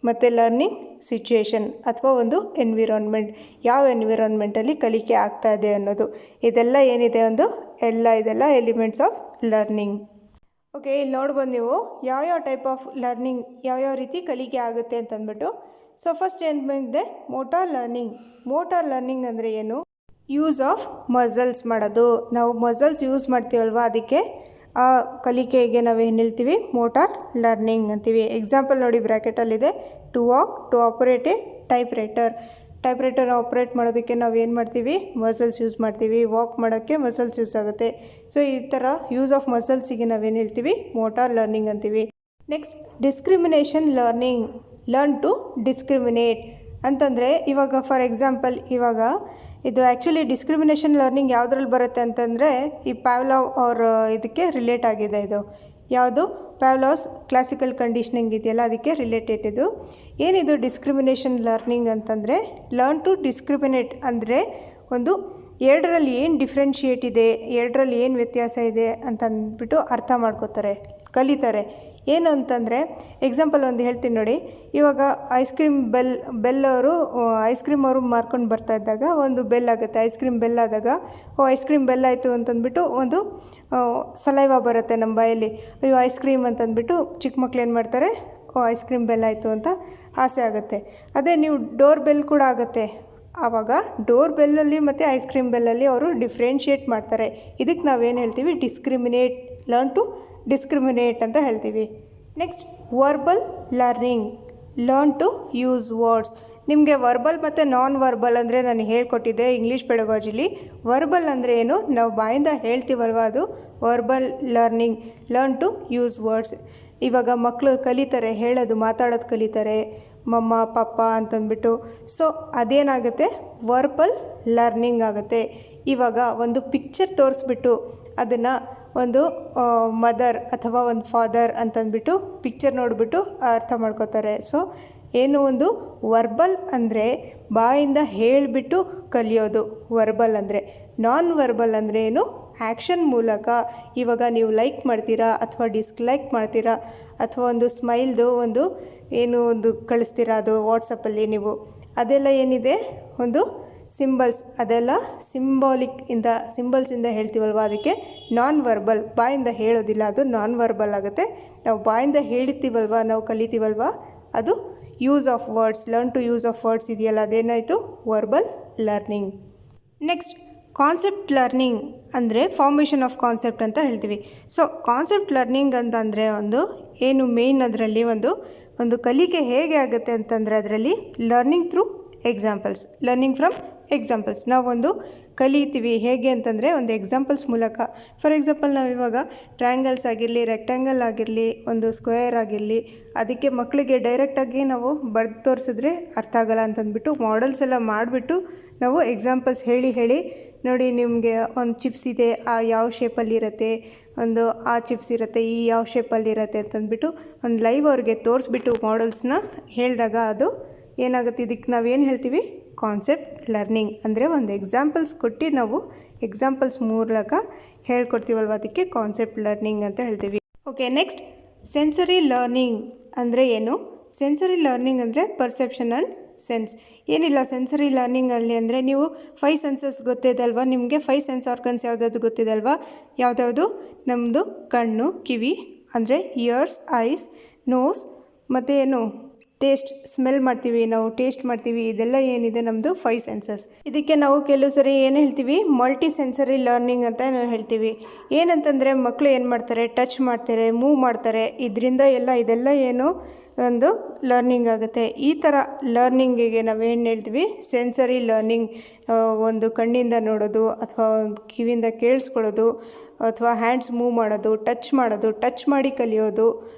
ಮತ್ತು ಲರ್ನಿಂಗ್ ಸಿಚುಯೇಷನ್ ಅಥವಾ ಒಂದು ಎನ್ವಿರಾನ್ಮೆಂಟ್. ಯಾವ ಎನ್ವಿರಾನ್ಮೆಂಟಲ್ಲಿ ಕಲಿಕೆ ಆಗ್ತಾ ಇದೆ ಅನ್ನೋದು. ಇದೆಲ್ಲ ಏನಿದೆ ಇದೆಲ್ಲ ಎಲಿಮೆಂಟ್ಸ್ ಆಫ್ ಲರ್ನಿಂಗ್. ಓಕೆ, ಇಲ್ಲಿ ನೋಡ್ಬೋದು ನೀವು ಯಾವ್ಯಾವ ಟೈಪ್ ಆಫ್ ಲರ್ನಿಂಗ್, ಯಾವ್ಯಾವ ರೀತಿ ಕಲಿಕೆ ಆಗುತ್ತೆ ಅಂತಂದ್ಬಿಟ್ಟು. ಸೊ ಫಸ್ಟ್ ಏನು ಬಂದಿದೆ, ಮೋಟಾರ್ ಲರ್ನಿಂಗ್ ಅಂದರೆ ಏನು? ಯೂಸ್ ಆಫ್ ಮಸಲ್ಸ್ ಮಾಡೋದು. ನಾವು ಮಸಲ್ಸ್ ಯೂಸ್ ಮಾಡ್ತೀವಲ್ವ, ಅದಕ್ಕೆ ಆ ಕಲಿಕೆಗೆ ನಾವೇನು ಹೇಳ್ತೀವಿ? ಮೋಟಾರ್ ಲರ್ನಿಂಗ್ ಅಂತೀವಿ. ಎಕ್ಸಾಂಪಲ್ ನೋಡಿ, ಬ್ರ್ಯಾಕೆಟಲ್ಲಿದೆ, to walk, to operate a type writer. Typewriter operate ಮಾಡೋದಕ್ಕೆ ನಾವು ಏನು ಮಾಡ್ತೀವಿ, ಮಸಲ್ಸ್ ಯೂಸ್ ಮಾಡ್ತೀವಿ. ವಾಕ್ ಮಾಡೋಕ್ಕೆ ಮಸಲ್ಸ್ ಯೂಸ್ ಆಗುತ್ತೆ. ಸೊ ಈ ಥರ ಯೂಸ್ ಆಫ್ ಮಸಲ್ಸಿಗೆ ನಾವೇನು ಹೇಳ್ತೀವಿ, ಮೋಟಾರ್ ಲರ್ನಿಂಗ್ ಅಂತೀವಿ. Next discrimination learning, learn to discriminate ಅಂತಂದರೆ ಇವಾಗ ಫಾರ್ ಎಕ್ಸಾಂಪಲ್ ಇವಾಗ ಇದು ಆ್ಯಕ್ಚುಲಿ ಡಿಸ್ಕ್ರಿಮಿನೇಷನ್ ಲರ್ನಿಂಗ್ ಯಾವುದ್ರಲ್ಲಿ ಬರುತ್ತೆ ಅಂತಂದರೆ ಈ ಪ್ಯಾವ್ಲವ್ ಅವ್ರ ಇದಕ್ಕೆ ರಿಲೇಟ್ ಆಗಿದೆ. ಇದು ಯಾವುದು, ಪ್ಯಾವ್ಲವ್ಸ್ ಕ್ಲಾಸಿಕಲ್ ಕಂಡೀಷನಿಂಗ್ ಇದೆಯಲ್ಲ ಅದಕ್ಕೆ ರಿಲೇಟೆಡ್. ಇದು ಏನಿದು ಡಿಸ್ಕ್ರಿಮಿನೇಷನ್ ಲರ್ನಿಂಗ್ ಅಂತಂದರೆ, ಲರ್ನ್ ಟು ಡಿಸ್ಕ್ರಿಮಿನೇಟ್ ಅಂದರೆ ಒಂದು ಎರಡರಲ್ಲಿ ಏನು ಡಿಫ್ರೆನ್ಷಿಯೇಟ್ ಇದೆ, ಎರಡರಲ್ಲಿ ಏನು ವ್ಯತ್ಯಾಸ ಇದೆ ಅಂತ ಅಂದ್ಬಿಟ್ಟು ಅರ್ಥ ಮಾಡ್ಕೋತಾರೆ, ಕಲಿತಾರೆ. ಏನು ಅಂತಂದರೆ ಎಕ್ಸಾಂಪಲ್ ಒಂದು ಹೇಳ್ತೀನಿ ನೋಡಿ. ಇವಾಗ ಐಸ್ ಕ್ರೀಮ್ ಬೆಲ್ ಅವರು ಐಸ್ ಕ್ರೀಮ್ ಅವರು ಮಾರ್ಕೊಂಡು ಬರ್ತಾ ಇದ್ದಾಗ ಒಂದು ಬೆಲ್ ಆಗುತ್ತೆ. ಐಸ್ ಕ್ರೀಮ್ ಬೆಲ್ ಆದಾಗ ಐಸ್ ಕ್ರೀಮ್ ಬೆಲ್ ಆಯಿತು ಅಂತಂದ್ಬಿಟ್ಟು ಒಂದು ಸಲೈವ ಬರುತ್ತೆ ನಮ್ಮ ಬಾಯಲ್ಲಿ. ಅಯ್ಯೋ ಐಸ್ ಕ್ರೀಮ್ ಅಂತಂದ್ಬಿಟ್ಟು ಚಿಕ್ಕ ಮಕ್ಳು ಏನು ಮಾಡ್ತಾರೆ, ಐಸ್ ಕ್ರೀಮ್ ಬೆಲ್ ಆಯಿತು ಅಂತ ಆಸೆ ಆಗುತ್ತೆ. ಅದೇ ನೀವು ಡೋರ್ ಬೆಲ್ ಕೂಡ ಆಗುತ್ತೆ. ಆವಾಗ ಡೋರ್ ಬೆಲ್ಲಲ್ಲಿ ಮತ್ತು ಐಸ್ ಕ್ರೀಮ್ ಬೆಲ್ಲಲ್ಲಿ ಅವರು ಡಿಫ್ರೆನ್ಷಿಯೇಟ್ ಮಾಡ್ತಾರೆ. ಇದಕ್ಕೆ ನಾವೇನು ಹೇಳ್ತೀವಿ, ಡಿಸ್ಕ್ರಿಮಿನೇಟ್, ಲರ್ನ್ ಟು ಡಿಸ್ಕ್ರಿಮಿನೇಟ್ ಅಂತ ಹೇಳ್ತೀವಿ. Next verbal learning, learn to use words. ನಿಮಗೆ ವರ್ಬಲ್ ಮತ್ತು ನಾನ್ ವರ್ಬಲ್ ಅಂದರೆ ನಾನು ಹೇಳ್ಕೊಟ್ಟಿದ್ದೆ ಇಂಗ್ಲೀಷ್ ಪೆಡಗಾಜಿಲಿ. ವರ್ಬಲ್ ಅಂದರೆ ಏನು, ನಾವು ಬಾಯಿಂದ ಹೇಳ್ತೀವಲ್ವ, ಅದು verbal learning, learn to use words. ಇವಾಗ ಮಕ್ಕಳು ಕಲಿತಾರೆ, ಹೇಳೋದು, ಮಾತಾಡೋದು ಕಲಿತಾರೆ, ಮಮ್ಮ ಪಪ್ಪ ಅಂತಂದ್ಬಿಟ್ಟು. ಸೊ ಅದೇನಾಗುತ್ತೆ, ವರ್ಬಲ್ ಲರ್ನಿಂಗ್ ಆಗುತ್ತೆ. ಇವಾಗ ಒಂದು ಪಿಕ್ಚರ್ ತೋರಿಸ್ಬಿಟ್ಟು ಅದನ್ನು ಒಂದು ಮದರ್ ಅಥವಾ ಒಂದು ಫಾದರ್ ಅಂತಂದ್ಬಿಟ್ಟು ಪಿಕ್ಚರ್ ನೋಡಿಬಿಟ್ಟು ಅರ್ಥ ಮಾಡ್ಕೋತಾರೆ. ಸೊ ಏನು, ಒಂದು ವರ್ಬಲ್ ಅಂದರೆ ಬಾಯಿಂದ ಹೇಳಿಬಿಟ್ಟು ಕಲಿಯೋದು ವರ್ಬಲ್ ಅಂದರೆ. ನಾನ್ ವರ್ಬಲ್ ಅಂದರೆ ಏನು, ಆ್ಯಕ್ಷನ್ ಮೂಲಕ. ಇವಾಗ ನೀವು ಲೈಕ್ ಮಾಡ್ತೀರಾ ಅಥವಾ ಡಿಸ್ಲೈಕ್ ಮಾಡ್ತೀರಾ ಅಥವಾ ಒಂದು ಸ್ಮೈಲ್ದು ಒಂದು ಕಳಿಸ್ತೀರಾ, ಅದು ವಾಟ್ಸಪ್ಪಲ್ಲಿ ನೀವು, ಅದೆಲ್ಲ ಏನಿದೆ ಒಂದು ಸಿಂಬಲ್ಸ್, ಅದೆಲ್ಲ ಸಿಂಬಲ್ಸಿಂದ ಹೇಳ್ತೀವಲ್ವ, ಅದಕ್ಕೆ ನಾನ್ ವರ್ಬಲ್. ಬಾಯಿಂದ ಹೇಳೋದಿಲ್ಲ, ಅದು ನಾನ್ ವರ್ಬಲ್ ಆಗುತ್ತೆ. ನಾವು ಬಾಯಿಂದ ಹೇಳ್ತೀವಲ್ವ, ನಾವು ಕಲಿತೀವಲ್ವ, ಅದು use of words, learn to use of words ಇದೆಯಲ್ಲ, ಅದೇನಾಯಿತು verbal learning. Next concept learning ಅಂದರೆ ಫಾರ್ಮೇಷನ್ ಆಫ್ ಕಾನ್ಸೆಪ್ಟ್ ಅಂತ ಹೇಳ್ತೀವಿ. ಸೊ ಕಾನ್ಸೆಪ್ಟ್ ಲರ್ನಿಂಗ್ ಅಂತಂದರೆ ಒಂದು ಏನು ಮೇಯ್ನ್ ಅದರಲ್ಲಿ ಒಂದು ಕಲಿಕೆ ಹೇಗೆ ಆಗುತ್ತೆ ಅಂತಂದರೆ, ಅದರಲ್ಲಿ learning through examples, learning from examples. ನಾವೊಂದು ಕಲಿತೀವಿ ಹೇಗೆ ಅಂತಂದರೆ ಒಂದು ಎಕ್ಸಾಂಪಲ್ಸ್ ಮೂಲಕ. ಫಾರ್ ಎಕ್ಸಾಂಪಲ್ ನಾವು ಇವಾಗ ಟ್ರಯಾಂಗಲ್ಸ್ ಆಗಿರಲಿ, ರೆಕ್ಟ್ಯಾಂಗಲ್ ಆಗಿರಲಿ, ಒಂದು ಸ್ಕ್ವೇರ್ ಆಗಿರಲಿ, ಅದಕ್ಕೆ ಮಕ್ಕಳಿಗೆ ಡೈರೆಕ್ಟಾಗಿ ನಾವು ಬರೆದು ತೋರಿಸಿದ್ರೆ ಅರ್ಥ ಆಗಲ್ಲ ಅಂತಂದ್ಬಿಟ್ಟು ಮಾಡೆಲ್ಸ್ ಎಲ್ಲ ಮಾಡಿಬಿಟ್ಟು ನಾವು ಎಕ್ಸಾಂಪಲ್ಸ್ ಹೇಳಿ ನೋಡಿ, ನಿಮಗೆ ಒಂದು ಚಿಪ್ಸ್ ಇದೆ, ಆ ಯಾವ ಶೇಪಲ್ಲಿರುತ್ತೆ, ಒಂದು ಆ ಚಿಪ್ಸ್ ಇರುತ್ತೆ, ಈ ಯಾವ ಶೇಪಲ್ಲಿರುತ್ತೆ ಅಂತಂದ್ಬಿಟ್ಟು ಒಂದು ಲೈವ್ ಅವ್ರಿಗೆ ತೋರಿಸ್ಬಿಟ್ಟು ಮಾಡೆಲ್ಸ್ನ ಹೇಳಿದಾಗ ಅದು ಏನಾಗುತ್ತೆ, ಇದಕ್ಕೆ ನಾವೇನು ಹೇಳ್ತೀವಿ, ಕಾನ್ಸೆಪ್ಟ್ ಲರ್ನಿಂಗ್. ಅಂದರೆ ಒಂದು ಎಕ್ಸಾಂಪಲ್ಸ್ ಕೊಟ್ಟು ನಾವು ಎಕ್ಸಾಂಪಲ್ಸ್ ಮೂಲಕ ಹೇಳ್ಕೊಡ್ತೀವಲ್ವ, ಅದಕ್ಕೆ ಕಾನ್ಸೆಪ್ಟ್ ಲರ್ನಿಂಗ್ ಅಂತ ಹೇಳ್ತೀವಿ. ಓಕೆ, ನೆಕ್ಸ್ಟ್ ಸೆನ್ಸರಿ ಲರ್ನಿಂಗ್ ಅಂದರೆ ಏನು? ಸೆನ್ಸರಿ ಲರ್ನಿಂಗ್ ಅಂದರೆ ಪರ್ಸೆಪ್ಷನ್ ಆ್ಯಂಡ್ ಸೆನ್ಸ್. ಏನಿಲ್ಲ ಸೆನ್ಸರಿ ಲರ್ನಿಂಗಲ್ಲಿ ಅಂದರೆ ನೀವು 5 ಸೆನ್ಸಸ್ ಗೊತ್ತಿದಲ್ವ ನಿಮಗೆ, 5 ಸೆನ್ಸ್ ಆರ್ಗನ್ಸ್ ಯಾವುದಾದ್ರು ಗೊತ್ತಿದಲ್ವ, ಯಾವುದ್ಯಾವುದು, ನಮ್ಮದು ಕಣ್ಣು, ಕಿವಿ ಅಂದರೆ ಇಯರ್ಸ್, ಐಸ್, ನೋಸ್, ಮತ್ತು ಏನು ಟೇಸ್ಟ್, ಸ್ಮೆಲ್ ಮಾಡ್ತೀವಿ ನಾವು, ಟೇಸ್ಟ್ ಮಾಡ್ತೀವಿ, ಇದೆಲ್ಲ ಏನಿದೆ ನಮ್ಮದು 5 ಸೆನ್ಸಸ್. ಇದಕ್ಕೆ ನಾವು ಕೆಲವು ಸರಿ ಏನು ಹೇಳ್ತೀವಿ, ಮಲ್ಟಿ ಸೆನ್ಸರಿ ಲರ್ನಿಂಗ್ ಅಂತ ಹೇಳ್ತೀವಿ. ಏನಂತಂದರೆ ಮಕ್ಕಳು ಏನು ಮಾಡ್ತಾರೆ, ಟಚ್ ಮಾಡ್ತಾರೆ, ಮೂವ್ ಮಾಡ್ತಾರೆ, ಇದೆಲ್ಲ ಏನು ಒಂದು ಲರ್ನಿಂಗ್ ಆಗುತ್ತೆ. ಈ ಥರ ಲರ್ನಿಂಗಿಗೆ ನಾವೇನು ಹೇಳ್ತೀವಿ, ಸೆನ್ಸರಿ ಲರ್ನಿಂಗ್. ಒಂದು ಕಣ್ಣಿಂದ ನೋಡೋದು ಅಥವಾ ಒಂದು ಕಿವಿಯಿಂದ ಕೇಳಿಸ್ಕೊಳ್ಳೋದು ಅಥವಾ ಹ್ಯಾಂಡ್ಸ್ ಮೂವ್ ಮಾಡೋದು, ಟಚ್ ಮಾಡಿ ಕಲಿಯೋದು,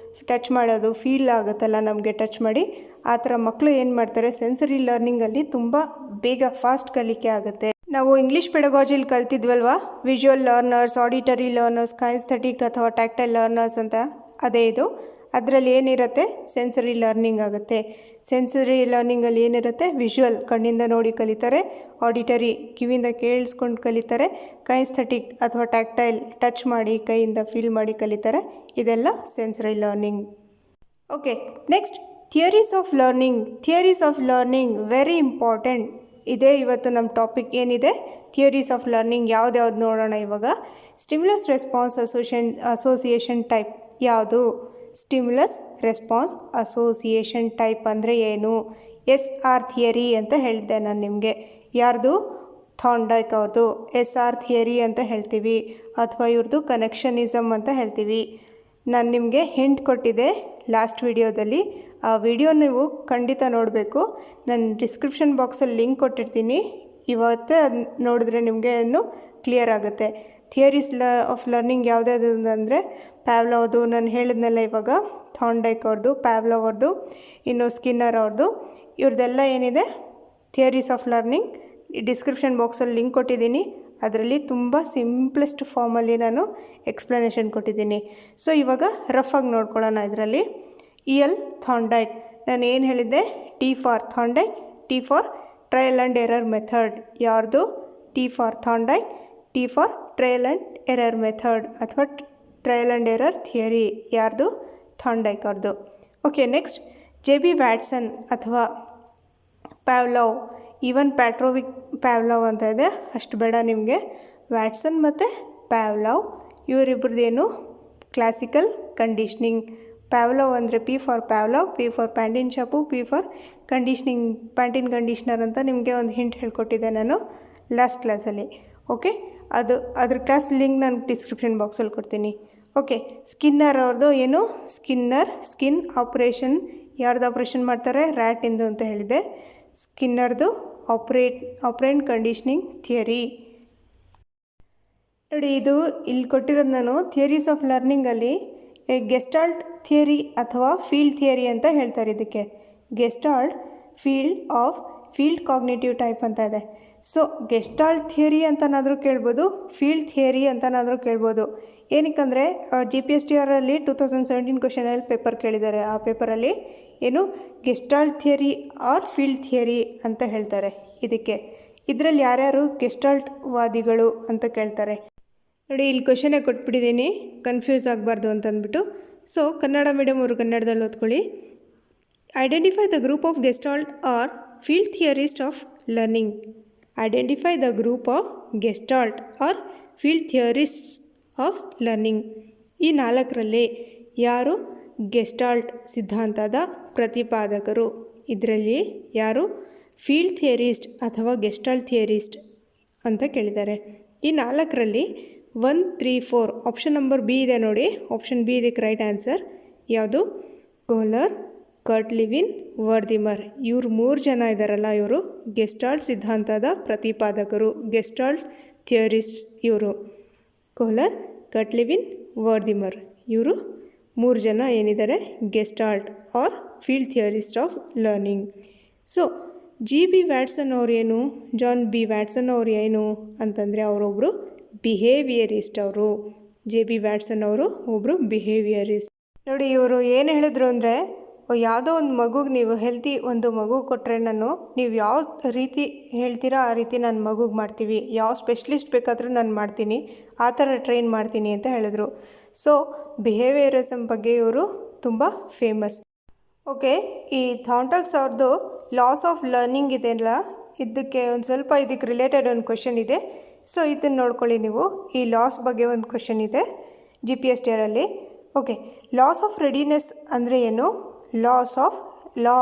ಟಚ್ ಮಾಡೋದು ಫೀಲ್ ಆಗುತ್ತಲ್ಲ ನಮಗೆ ಟಚ್ ಮಾಡಿ, ಆ ಥರ ಮಕ್ಕಳು ಏನು ಮಾಡ್ತಾರೆ, ಸೆನ್ಸರಿ ಲರ್ನಿಂಗಲ್ಲಿ ತುಂಬ ಬೇಗ ಫಾಸ್ಟ್ ಕಲಿಕೆ ಆಗುತ್ತೆ. ನಾವು ಇಂಗ್ಲೀಷ್ ಪೆಡಗಾಜಿಲಿ ಕಲ್ತಿದ್ವಲ್ವ, visual learners, auditory learners, kinesthetic ಅಥವಾ ಟ್ಯಾಕ್ಟೈಲ್ ಲರ್ನರ್ಸ್ ಅಂತ, ಅದೇ ಇದು. ಅದರಲ್ಲಿ ಏನಿರುತ್ತೆ, ಸೆನ್ಸರಿ ಲರ್ನಿಂಗ್ ಆಗುತ್ತೆ. ಸೆನ್ಸರಿ ಲರ್ನಿಂಗಲ್ಲಿ ಏನಿರುತ್ತೆ, ವಿಜುವಲ್ ಕಣ್ಣಿಂದ ನೋಡಿ ಕಲಿತಾರೆ, ಆಡಿಟರಿ ಕಿವಿಯಿಂದ ಕೇಳಿಸ್ಕೊಂಡು ಕಲಿತಾರೆ, ಕೈನೆಸ್ಥೆಟಿಕ್ ಅಥವಾ ಟ್ಯಾಕ್ಟೈಲ್ ಟಚ್ ಮಾಡಿ ಕೈಯಿಂದ ಫೀಲ್ ಮಾಡಿ ಕಲಿತಾರೆ. ಇದೆಲ್ಲ sensory learning. Okay, next theories of learning very important. ಇದೇ ಇವತ್ತು ನಮ್ಮ ಟಾಪಿಕ್ ಏನಿದೆ, ಥಿಯರೀಸ್ ಆಫ್ ಲರ್ನಿಂಗ್. ಯಾವ್ದು ನೋಡೋಣ ಇವಾಗ. Stimulus response association type. ಯಾವುದು? ಸ್ಟಿಮ್ಯುಲಸ್ ರೆಸ್ಪಾನ್ಸ್ ಅಸೋಸಿಯೇಷನ್ ಟೈಪ್ ಅಂದರೆ ಏನು? SR ಥಿಯರಿ ಅಂತ ಹೇಳಿದ್ದೆ ನಾನು ನಿಮಗೆ. ಯಾರ್ದು? ಥಾರ್ನ್ಡೈಕ್ ಅವ್ರದ್ದು SR ಥಿಯರಿ ಅಂತ ಹೇಳ್ತೀವಿ, ಅಥವಾ ಇವ್ರದ್ದು ಕನೆಕ್ಷನಿಸಮ್ ಅಂತ ಹೇಳ್ತೀವಿ. ನಾನು ನಿಮಗೆ ಹಿಂಟ್ ಕೊಟ್ಟಿದ್ದೆ ಲಾಸ್ಟ್ ವಿಡಿಯೋದಲ್ಲಿ, ಆ ವಿಡಿಯೋ ನೀವು ಖಂಡಿತ ನೋಡಬೇಕು. ನಾನು ಡಿಸ್ಕ್ರಿಪ್ಷನ್ ಬಾಕ್ಸಲ್ಲಿ ಲಿಂಕ್ ಕೊಟ್ಟಿರ್ತೀನಿ. ಇವತ್ತೇ ಅದು ನೋಡಿದ್ರೆ ನಿಮಗೆ ಇನ್ನೂ ಕ್ಲಿಯರ್ ಆಗುತ್ತೆ. ಥಿಯರೀಸ್ ಆಫ್ ಲರ್ನಿಂಗ್ ಯಾವುದ್ಯಾವುದು ಅಂದರೆ ಪ್ಯಾವ್ಲವ್ದು ನಾನು ಹೇಳಿದ್ನಲ್ಲ ಇವಾಗ, ಥಾರ್ನ್ಡೈಕ್ ಅವ್ರದ್ದು, ಪ್ಯಾವ್ಲವ್ ಅವ್ರದ್ದು, ಇನ್ನು ಸ್ಕಿನ್ನರ್ ಅವ್ರದ್ದು, ಇವ್ರದ್ದೆಲ್ಲ ಏನಿದೆ ಥಿಯರೀಸ್ ಆಫ್ ಲರ್ನಿಂಗ್ ಡಿಸ್ಕ್ರಿಪ್ಷನ್ ಬಾಕ್ಸಲ್ಲಿ ಲಿಂಕ್ ಕೊಟ್ಟಿದ್ದೀನಿ. ಅದರಲ್ಲಿ ತುಂಬ ಸಿಂಪ್ಲೆಸ್ಟ್ ಫಾರ್ಮಲ್ಲಿ ನಾನು ಎಕ್ಸ್ಪ್ಲನೇಷನ್ ಕೊಟ್ಟಿದ್ದೀನಿ. ಸೊ ಇವಾಗ ರಫಾಗಿ ನೋಡ್ಕೊಳ್ಳೋಣ. ಇದರಲ್ಲಿ EL ಥಾರ್ನ್ಡೈಕ್, ನಾನು ಏನು ಹೇಳಿದ್ದೆ, T for Thorndike, T for trial and error method. ಯಾರ್ದು? T for Thorndike, T for trial and error method ಅಥವಾ ಟ್ರಯಲ್ ಆ್ಯಂಡ್ ಎರರ್ ಥಿಯರಿ. ಯಾರ್ದು? ಥಾರ್ನ್ಡೈಕ್ ಅವ್ರದ್ದು. ಓಕೆ, ನೆಕ್ಸ್ಟ್ JB ವ್ಯಾಟ್ಸನ್ ಅಥವಾ ಪ್ಯಾವ್ಲವ್, ಈವನ್ ಪ್ಯಾಟ್ರೋವಿಕ್ ಪ್ಯಾವ್ಲವ್ ಅಂತ ಇದೆ, ಅಷ್ಟು ಬೇಡ ನಿಮಗೆ. ವ್ಯಾಟ್ಸನ್ ಮತ್ತು ಪ್ಯಾವ್ಲವ್ ಇವರಿಬ್ಬರದೇನು ಕ್ಲಾಸಿಕಲ್ ಕಂಡೀಷ್ನಿಂಗ್. ಪ್ಯಾವ್ಲವ್ ಅಂದರೆ P for Pavlov, P for Pantene shampoo, P for conditioning, Pantene conditioner ಅಂತ ನಿಮಗೆ ಒಂದು ಹಿಂಟ್ ಹೇಳ್ಕೊಟ್ಟಿದ್ದೆ ನಾನು ಲಾಸ್ಟ್ ಕ್ಲಾಸಲ್ಲಿ. ಓಕೆ, ಅದ್ರ ಕ್ಲಾಸ್ ಲಿಂಕ್ ನಾನು ಡಿಸ್ಕ್ರಿಪ್ಷನ್ ಬಾಕ್ಸಲ್ಲಿ ಕೊಡ್ತೀನಿ. ಓಕೆ, ಸ್ಕಿನ್ನರ್ ಅವ್ರದ್ದು ಏನು, ಸ್ಕಿನ್ ಆಪ್ರೇಷನ್. ಯಾರ್ದು ಆಪ್ರೇಷನ್ ಮಾಡ್ತಾರೆ? ರ್ಯಾಟಿಂದು ಅಂತ ಹೇಳಿದೆ. ಸ್ಕಿನ್ನರ್ದು ಆಪ್ರೆಂಟ್ ಕಂಡೀಷ್ನಿಂಗ್ ಥಿಯರಿ. ನೋಡಿ, ಇದು ಇಲ್ಲಿ ಕೊಟ್ಟಿರೋದು ನಾನು ಥಿಯರೀಸ್ ಆಫ್ ಲರ್ನಿಂಗಲ್ಲಿ ಗೆಸ್ಟಾಲ್ಟ್ ಥಿಯರಿ ಅಥವಾ ಫೀಲ್ಡ್ ಥಿಯರಿ ಅಂತ ಹೇಳ್ತಾರೆ. ಇದಕ್ಕೆ ಗೆಸ್ಟಾಲ್ಟ್ ಫೀಲ್ಡ್ ಕಾಗ್ನಿಟಿವ್ ಟೈಪ್ ಅಂತ ಇದೆ. ಸೊ ಗೆಸ್ಟಾಲ್ಟ್ ಥಿಯರಿ ಅಂತನಾದರೂ ಕೇಳ್ಬೋದು, ಫೀಲ್ಡ್ ಥಿಯರಿ ಅಂತನಾದರೂ ಕೇಳ್ಬೋದು. ಏನಕ್ಕಂದರೆ GPSTRಲ್ಲಿ 2017 ಕ್ವಶನಲ್ಲಿ ಪೇಪರ್ ಕೇಳಿದ್ದಾರೆ. ಆ ಪೇಪರಲ್ಲಿ ಏನು Gestalt theory or field theory ಅಂತ ಹೇಳ್ತಾರೆ ಇದಕ್ಕೆ. ಇದರಲ್ಲಿ ಯಾರ್ಯಾರು ಗೆಸ್ಟಾಲ್ಟ್ ವಾದಿಗಳು ಅಂತ ಕೇಳ್ತಾರೆ. ನೋಡಿ, ಇಲ್ಲಿ ಕ್ವಶನೇ ಕೊಟ್ಬಿಟ್ಟಿದ್ದೀನಿ, ಕನ್ಫ್ಯೂಸ್ ಆಗಬಾರ್ದು ಅಂತಂದ್ಬಿಟ್ಟು. ಸೊ ಕನ್ನಡ ಮೀಡಿಯಮ್ ಅವರು ಕನ್ನಡದಲ್ಲಿ ಓದ್ಕೊಳ್ಳಿ. Identify the group of gestalt or field theorist of learning. Identify the group of gestalt or field theorists of learning. ಈ 4ರಲ್ಲಿ ಯಾರು ಗೆಸ್ಟಾಲ್ಟ್ ಸಿದ್ಧಾಂತದ ಪ್ರತಿಪಾದಕರು? ಇದರಲ್ಲಿ ಯಾರು ಫೀಲ್ಡ್ ಥಿಯರಿಸ್ಟ್ ಅಥವಾ ಗೆಸ್ಟಾಲ್ಟ್ ಥಿಯರಿಸ್ಟ್ ಅಂತ ಕೇಳಿದ್ದಾರೆ. ಈ 4ರಲ್ಲಿ 1, 3, 4 ಆಪ್ಷನ್ ನಂಬರ್ B ಇದೆ ನೋಡಿ. ಆಪ್ಷನ್ B ಇದಕ್ಕೆ ರೈಟ್ ಆನ್ಸರ್. ಯಾವುದು? ಕೋಹ್ಲರ್, ಕರ್ಟ್ ಲಿವಿನ್, ವರ್ದಿಮರ್. ಇವರು 3 ಜನ ಇದ್ದಾರಲ್ಲ, ಇವರು ಗೆಸ್ಟಾಲ್ಟ್ ಸಿದ್ಧಾಂತದ ಪ್ರತಿಪಾದಕರು, ಗೆಸ್ಟಾಲ್ಟ್ ಥಿಯರಿಸ್ಟ್ಸ್. ಇವರು ಕೋಹ್ಲರ್, ಕರ್ಟ್ ಲಿವಿನ್, ವರ್ದಿಮರ್. ಇವರು 3 ಜನ ಏನಿದ್ದಾರೆ gestalt or field theorist of learning. So GB Watson ಅವ್ರು ಏನು, ಜಾನ್ B ವ್ಯಾಟ್ಸನ್ ಅವ್ರು ಏನು ಅಂತಂದರೆ ಅವರೊಬ್ಬರು ಬಿಹೇವಿಯರಿಸ್ಟ್. ಅವರು JB ವ್ಯಾಟ್ಸನ್ ಅವರು ಒಬ್ಬರು ಬಿಹೇವಿಯರಿಸ್ಟ್. ನೋಡಿ, ಇವರು ಏನು ಹೇಳಿದ್ರು ಅಂದರೆ, ಯಾವುದೋ ಒಂದು ಮಗುಗೆ ನೀವು ಹೆಲ್ತಿ ಒಂದು ಮಗು ಕೊಟ್ಟರೆ ನೀವು ಯಾವ ರೀತಿ ಹೇಳ್ತೀರಾ ಆ ರೀತಿ ನಾನು ಮಗುಗೆ ಮಾಡ್ತೀವಿ, ಯಾವ ಸ್ಪೆಷಲಿಸ್ಟ್ ಬೇಕಾದರೂ ನಾನು ಮಾಡ್ತೀನಿ, ಆ ಥರ ಟ್ರೈನ್ ಮಾಡ್ತೀನಿ ಅಂತ ಹೇಳಿದ್ರು. ಸೊ ಬಿಹೇವಿಯರಿಸಮ್ ಬಗ್ಗೆ ಇವರು ತುಂಬ ಫೇಮಸ್. ಓಕೆ, ಈ ಥಾರ್ನ್ಡೈಕ್ ಅವ್ರದ್ದು ಲಾಸ್ ಆಫ್ ಲರ್ನಿಂಗ್ ಇದೆಯಲ್ಲ, ಇದಕ್ಕೆ ಒಂದು ಸ್ವಲ್ಪ ಇದಕ್ಕೆ ರಿಲೇಟೆಡ್ ಒಂದು ಕ್ವೆಶನ್ ಇದೆ. ಸೊ ಇದನ್ನು ನೋಡ್ಕೊಳ್ಳಿ ನೀವು. ಈ ಲಾಸ್ ಬಗ್ಗೆ ಒಂದು ಕ್ವೆಶನ್ ಇದೆ GPSTRಲ್ಲಿ. ಓಕೆ, ಲಾಸ್ ಆಫ್ ರೆಡಿನೆಸ್ ಅಂದರೆ ಏನು? ಲಾ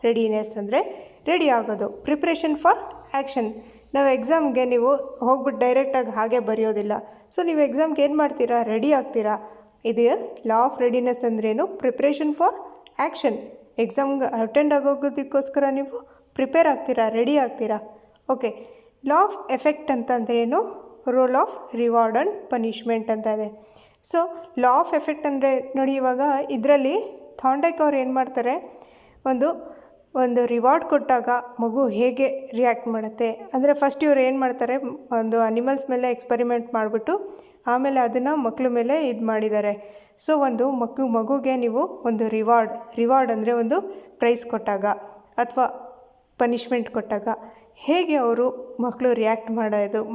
ರೆಡಿನೆಸ್ ಅಂದರೆ ರೆಡಿ ಆಗೋದು, ಪ್ರಿಪ್ರೇಷನ್ ಫಾರ್ ಆ್ಯಕ್ಷನ್. ನಾವು ಎಕ್ಸಾಮ್ಗೆ ನೀವು ಹೋಗ್ಬಿಟ್ಟು ಡೈರೆಕ್ಟಾಗಿ ಹಾಗೆ ಬರೆಯೋದಿಲ್ಲ. ಸೊ ನೀವು ಎಕ್ಸಾಮ್ಗೆ ಏನು ಮಾಡ್ತೀರಾ? ರೆಡಿ ಆಗ್ತೀರಾ. ಇದು ಲಾ ಆಫ್ ರೆಡಿನೆಸ್ ಅಂದ್ರೇನು? Preparation for action. ಎಕ್ಸಾಮ್ಗೆ ಅಟೆಂಡ್ ಆಗೋದಕ್ಕೋಸ್ಕರ ನೀವು ಪ್ರಿಪೇರ್ ಆಗ್ತೀರಾ, ರೆಡಿ ಆಗ್ತೀರಾ. ಓಕೆ, ಲಾ ಆಫ್ ಎಫೆಕ್ಟ್ ಅಂತಂದ್ರೇನು? Roll of reward and punishment ಅಂತ ಇದೆ. ಸೊ ಲಾ ಆಫ್ ಎಫೆಕ್ಟ್ ಅಂದರೆ ನೋಡಿ, ಇವಾಗ ಇದರಲ್ಲಿ ಥಾರ್ನ್ಡೈಕ್ ಅವ್ರು ಏನು ಮಾಡ್ತಾರೆ, ಒಂದು ರಿವಾರ್ಡ್ ಕೊಟ್ಟಾಗ ಮಗು ಹೇಗೆ ರಿಯಾಕ್ಟ್ ಮಾಡುತ್ತೆ ಅಂದರೆ, ಫಸ್ಟ್ ಇವ್ರು ಏನು ಮಾಡ್ತಾರೆ, ಒಂದು ಅನಿಮಲ್ಸ್ ಮೇಲೆ ಎಕ್ಸ್ಪರಿಮೆಂಟ್ ಮಾಡಿಬಿಟ್ಟು ಆಮೇಲೆ ಅದನ್ನು ಮಕ್ಕಳ ಮೇಲೆ ಇದು ಮಾಡಿದ್ದಾರೆ. ಸೊ ಒಂದು ಮಗುಗೆ ನೀವು ಒಂದು ರಿವಾರ್ಡ್ ಅಂದರೆ ಒಂದು ಪ್ರೈಸ್ ಕೊಟ್ಟಾಗ ಅಥವಾ ಪನಿಷ್ಮೆಂಟ್ ಕೊಟ್ಟಾಗ ಹೇಗೆ ಅವರು ಮಕ್ಕಳು ರಿಯಾಕ್ಟ್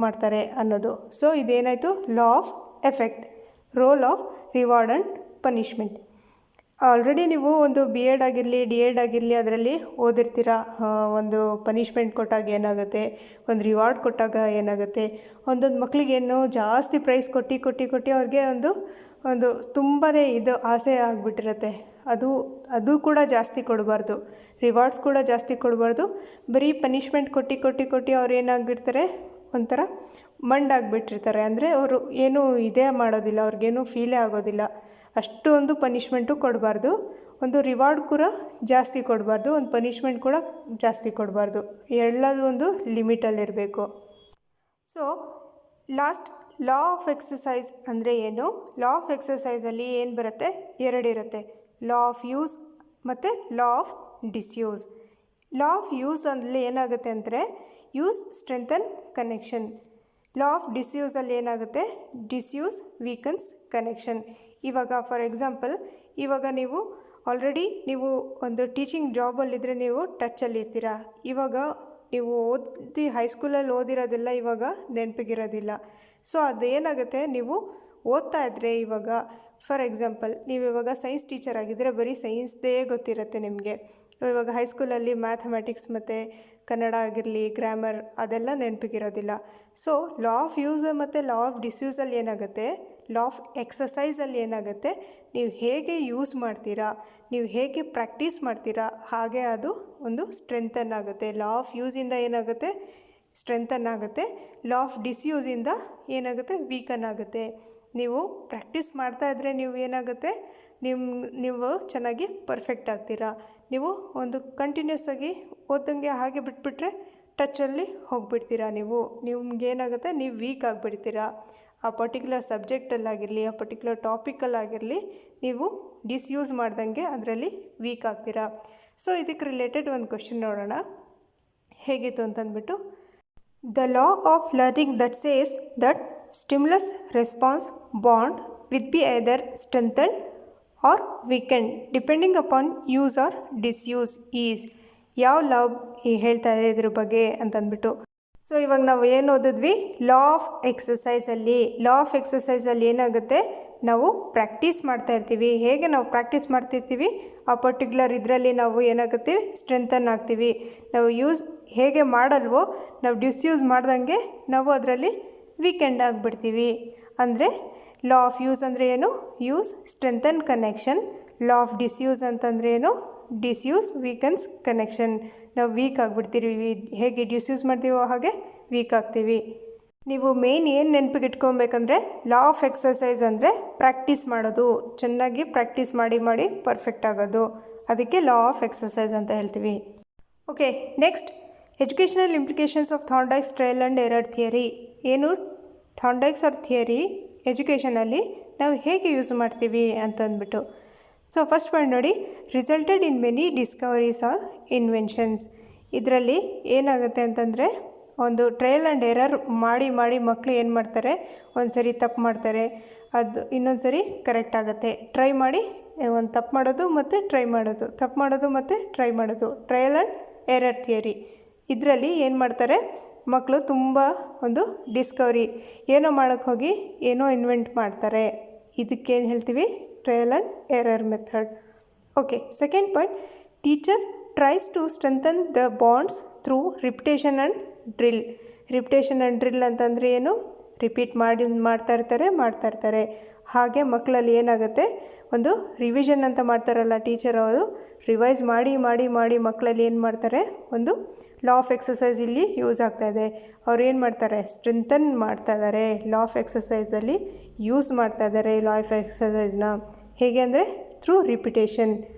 ಮಾಡ್ತಾರೆ ಅನ್ನೋದು. ಸೊ ಇದೇನಾಯಿತು? Law of effect, role of reward and punishment. Already ನೀವು ಒಂದು BEd ಆಗಿರಲಿ DEd ಆಗಿರಲಿ ಅದರಲ್ಲಿ ಓದಿರ್ತೀರ. ಒಂದು ಪನಿಷ್ಮೆಂಟ್ ಕೊಟ್ಟಾಗ ಏನಾಗುತ್ತೆ, ಒಂದು ರಿವಾರ್ಡ್ ಕೊಟ್ಟಾಗ ಏನಾಗುತ್ತೆ. ಒಂದೊಂದು ಮಕ್ಕಳಿಗೇನು ಜಾಸ್ತಿ ಪ್ರೈಸ್ ಕೊಟ್ಟು ಅವ್ರಿಗೆ ಒಂದು ತುಂಬಾ ಇದು ಆಸೆ ಆಗಿಬಿಟ್ಟಿರುತ್ತೆ. ಅದು ಕೂಡ ಜಾಸ್ತಿ ಕೊಡಬಾರ್ದು, ರಿವಾರ್ಡ್ಸ್ ಕೂಡ ಜಾಸ್ತಿ ಕೊಡಬಾರ್ದು. ಬರೀ ಪನಿಷ್ಮೆಂಟ್ ಕೊಟ್ಟು ಅವ್ರು ಏನಾಗ್ಬಿಡ್ತಾರೆ, ಒಂಥರ ಮಂಡಾಗಿಬಿಟ್ಟಿರ್ತಾರೆ. ಅಂದರೆ ಅವರು ಏನೂ ಇದೇ ಮಾಡೋದಿಲ್ಲ, ಅವ್ರಿಗೇನು ಫೀಲೇ ಆಗೋದಿಲ್ಲ. ಅಷ್ಟೊಂದು ಪನಿಷ್ಮೆಂಟು ಕೊಡಬಾರ್ದು. ಒಂದು ರಿವಾರ್ಡ್ ಕೂಡ ಜಾಸ್ತಿ ಕೊಡಬಾರ್ದು, ಒಂದು ಪನಿಷ್ಮೆಂಟ್ ಕೂಡ ಜಾಸ್ತಿ ಕೊಡಬಾರ್ದು. ಎಲ್ಲದೂ ಒಂದು ಲಿಮಿಟಲ್ಲಿರಬೇಕು. So last law of exercise ಅಂದರೆ ಏನು? ಲಾ ಆಫ್ ಎಕ್ಸಸೈಸಲ್ಲಿ ಏನು ಬರುತ್ತೆ? ಎರಡಿರುತ್ತೆ, ಲಾ ಆಫ್ ಯೂಸ್ ಮತ್ತು law of disuse. Law of use ಅಲ್ಲಿ ಏನಾಗುತ್ತೆ ಅಂದರೆ use strengthen connection. Law of ಡಿಸ್ಯೂಸಲ್ಲಿ ಏನಾಗುತ್ತೆ? Disuse weakens connection. ಇವಾಗ ಫಾರ್ ಎಕ್ಸಾಂಪಲ್, ಇವಾಗ ನೀವು ಆಲ್ರೆಡಿ ನೀವು ಒಂದು ಟೀಚಿಂಗ್ ಜಾಬಲ್ಲಿದ್ದರೆ ನೀವು ಟಚ್ಚಲ್ಲಿರ್ತೀರ. ಇವಾಗ ನೀವು ಹೈಸ್ಕೂಲಲ್ಲಿ ಓದಿರೋದೆಲ್ಲ ಇವಾಗ ನೆನಪಿಗಿರೋದಿಲ್ಲ. ಸೊ ಅದೇನಾಗುತ್ತೆ, ನೀವು ಓದ್ತಾ ಇದ್ದರೆ ಇವಾಗ ಫಾರ್ ಎಕ್ಸಾಂಪಲ್ ನೀವು ಇವಾಗ ಸೈನ್ಸ್ ಟೀಚರ್ ಆಗಿದ್ದರೆ ಬರೀ ಸೈನ್ಸ್ದೇ ಗೊತ್ತಿರುತ್ತೆ ನಿಮಗೆ. ಇವಾಗ ಹೈಸ್ಕೂಲಲ್ಲಿ ಮ್ಯಾಥಮೆಟಿಕ್ಸ್ ಮತ್ತು ಕನ್ನಡ ಆಗಿರಲಿ, ಗ್ರಾಮರ್ ಅದೆಲ್ಲ ನೆನಪಿಗಿರೋದಿಲ್ಲ. ಸೊ ಲಾ ಆಫ್ ಯೂಸ್ ಮತ್ತು ಲಾ ಆಫ್ ಡಿಸ್ಯೂಸಲ್ಲಿ ಏನಾಗುತ್ತೆ, ಲಾ ಆಫ್ ಎಕ್ಸಸೈಸಲ್ಲಿ ಏನಾಗುತ್ತೆ, ನೀವು ಹೇಗೆ ಯೂಸ್ ಮಾಡ್ತೀರಾ, ನೀವು ಹೇಗೆ ಪ್ರಾಕ್ಟೀಸ್ ಮಾಡ್ತೀರಾ, ಹಾಗೆ ಅದು ಒಂದು ಸ್ಟ್ರೆಂಥನ್ ಆಗುತ್ತೆ. ಲಾ ಆಫ್ ಯೂಸಿಂದ ಏನಾಗುತ್ತೆ? ಸ್ಟ್ರೆಂಥನ್ ಆಗುತ್ತೆ. ಲಾ ಆಫ್ ಡಿಸ್ಯೂಸಿಂದ ಏನಾಗುತ್ತೆ? ವೀಕನ್ ಆಗುತ್ತೆ. ನೀವು ಪ್ರಾಕ್ಟೀಸ್ ಮಾಡ್ತಾ ಇದ್ದರೆ ನೀವು ಏನಾಗುತ್ತೆ, ನೀವು ಚೆನ್ನಾಗಿ ಪರ್ಫೆಕ್ಟ್ ಆಗ್ತೀರಾ. ನೀವು ಒಂದು ಕಂಟಿನ್ಯೂಸ್ ಆಗಿ ಓದಂಗೆ ಹಾಗೆ ಬಿಟ್ಬಿಟ್ರೆ ಟಚ್ಚಲ್ಲಿ ಹೋಗಿಬಿಡ್ತೀರಾ. ನಿಮ್ಗೇನಾಗುತ್ತೆ, ನೀವು ವೀಕ್ ಆಗಿಬಿಡ್ತೀರಾ. ಆ ಪರ್ಟಿಕ್ಯುಲರ್ ಸಬ್ಜೆಕ್ಟಲ್ಲಾಗಿರಲಿ, ಆ ಪರ್ಟಿಕ್ಯುಲರ್ ಟಾಪಿಕಲ್ಲಾಗಿರಲಿ, ನೀವು ಡಿಸ್ಯೂಸ್ ಮಾಡ್ದಂಗೆ ಅದರಲ್ಲಿ ವೀಕ್ ಆಗ್ತೀರಾ. ಸೊ ಇದಕ್ಕೆ ರಿಲೇಟೆಡ್ ಒಂದು ಕ್ವೆಶ್ಚನ್ ನೋಡೋಣ ಹೇಗಿತ್ತು ಅಂತಂದ್ಬಿಟ್ಟು. The law of learning that says that stimulus response bond with be either strengthened or weakened depending upon use or disuse is. ಯಾವ ಲಾ ಹೇಳ್ತಾ ಇದೆ ಇದ್ರ ಬಗ್ಗೆ ಅಂತಂದ್ಬಿಟ್ಟು. ಸೊ ಇವಾಗ ನಾವು ಏನು ಓದಿದ್ವಿ? Law of ಎಕ್ಸಸೈಸಲ್ಲಿ. ಲಾ ಆಫ್ ಎಕ್ಸಸೈಸಲ್ಲಿ ಏನಾಗುತ್ತೆ, ನಾವು ಪ್ರಾಕ್ಟೀಸ್ ಮಾಡ್ತಾ ಇರ್ತೀವಿ. ಹೇಗೆ ನಾವು ಪ್ರಾಕ್ಟೀಸ್ ಮಾಡ್ತಿರ್ತೀವಿ, ಆ ಪರ್ಟಿಕ್ಯುಲರ್ ಇದರಲ್ಲಿ ನಾವು ಏನಾಗುತ್ತೆ, ಸ್ಟ್ರೆಂಥನ್ ಆಗ್ತೀವಿ. ನಾವು ಯೂಸ್ ಹೇಗೆ ಮಾಡಲ್ವೋ, ನಾವು ಡಿಸ್ಯೂಸ್ ಮಾಡ್ದಂಗೆ ನಾವು ಅದರಲ್ಲಿ ವೀಕೆಂಡ್ ಆಗಿಬಿಡ್ತೀವಿ. ಅಂದರೆ ಲಾ ಆಫ್ ಯೂಸ್ ಅಂದರೆ ಏನು? Use strengthen connection. Law of disuse ಅಂತಂದರೆ ಏನು? Disuse weakens connection. ನಾವು ವೀಕ್ ಆಗಿಬಿಡ್ತೀವಿ. ಹೇಗೆ ಡಿಸ್ಯೂಸ್ ಮಾಡ್ತೀವೋ ಹಾಗೆ ವೀಕ್ ಆಗ್ತೀವಿ. ನೀವು ಮೇನ್ ಏನು ನೆನಪಿಗೆ ಇಟ್ಕೊಬೇಕಂದ್ರೆ, ಲಾ ಆಫ್ ಎಕ್ಸಸೈಸ್ ಅಂದರೆ ಪ್ರಾಕ್ಟೀಸ್ ಮಾಡೋದು, ಚೆನ್ನಾಗಿ ಪ್ರಾಕ್ಟೀಸ್ ಮಾಡಿ ಮಾಡಿ ಪರ್ಫೆಕ್ಟ್ ಆಗೋದು. ಅದಕ್ಕೆ ಲಾ ಆಫ್ ಎಕ್ಸಸೈಸ್ ಅಂತ ಹೇಳ್ತೀವಿ. Okay, next educational implications of Thorndike's trial and error theory. ಏನು ಥಾರ್ನ್ಡೈಕ್ಸ್ ಅವ್ರ ಥಿಯರಿ ಎಜುಕೇಷನಲ್ಲಿ ನಾವು ಹೇಗೆ ಯೂಸ್ ಮಾಡ್ತೀವಿ ಅಂತಂದ್ಬಿಟ್ಟು. ಸೊ ಫಸ್ಟ್ ಪಾಯಿಂಟ್ ನೋಡಿ, resulted in many discoveries or inventions. ಇದರಲ್ಲಿ ಏನಾಗುತ್ತೆ ಅಂತಂದರೆ, ಒಂದು ಟ್ರಯಲ್ ಆ್ಯಂಡ್ ಎರರ್ ಮಾಡಿ ಮಾಡಿ ಮಕ್ಕಳು ಏನು ಮಾಡ್ತಾರೆ, ಒಂದು ಸರಿ ತಪ್ಪು ಮಾಡ್ತಾರೆ, ಅದು ಇನ್ನೊಂದು ಸರಿ ಕರೆಕ್ಟ್ ಆಗುತ್ತೆ. ಟ್ರೈ ಮಾಡಿ ಒಂದು ತಪ್ಪು ಮಾಡೋದು ಮತ್ತು ಟ್ರೈ ಮಾಡೋದು, ತಪ್ಪು ಮಾಡೋದು ಮತ್ತು ಟ್ರೈ ಮಾಡೋದು. ಟ್ರಯಲ್ ಆ್ಯಂಡ್ ಎರರ್ ಥಿಯರಿ ಇದರಲ್ಲಿ ಏನು ಮಾಡ್ತಾರೆ, ಮಕ್ಕಳು ತುಂಬ ಒಂದು ಡಿಸ್ಕವರಿ ಏನೋ ಮಾಡೋಕ್ಕೆ ಹೋಗಿ ಏನೋ ಇನ್ವೆಂಟ್ ಮಾಡ್ತಾರೆ. ಇದಕ್ಕೇನು ಹೇಳ್ತೀವಿ? Trial and error method. Okay, second point, teacher tries to strengthen the bonds through repetition and drill. Repetition and drill ಅಂತಂದರೆ ಏನು? ರಿಪೀಟ್ ಮಾಡ್ತಾ ಇರ್ತಾರೆ. ಹಾಗೆ ಮಕ್ಕಳಲ್ಲಿ ಏನಾಗುತ್ತೆ, ಒಂದು ರಿವಿಷನ್ ಅಂತ ಮಾಡ್ತಾರಲ್ಲ ಟೀಚರ್, ಅವರು ರಿವೈಸ್ ಮಾಡಿ ಮಾಡಿ ಮಾಡಿ ಮಕ್ಕಳಲ್ಲಿ ಏನು ಮಾಡ್ತಾರೆ, ಒಂದು ಲಾ ಆಫ್ ಎಕ್ಸಸೈಸ್ ಇಲ್ಲಿ ಯೂಸ್ ಆಗ್ತಾಯಿದೆ. ಅವ್ರು ಏನು ಮಾಡ್ತಾರೆ, ಸ್ಟ್ರೆಂಥನ್ ಮಾಡ್ತಾ ಇದ್ದಾರೆ. ಲಾ ಆಫ್ ಎಕ್ಸಸೈಸಲ್ಲಿ ಯೂಸ್ ಮಾಡ್ತಾ ಇದ್ದಾರೆ ಲಾ ಆಫ್ ಎಕ್ಸಸೈಸ್ನ. ಹೇಗೆ ಅಂದರೆ through repetition.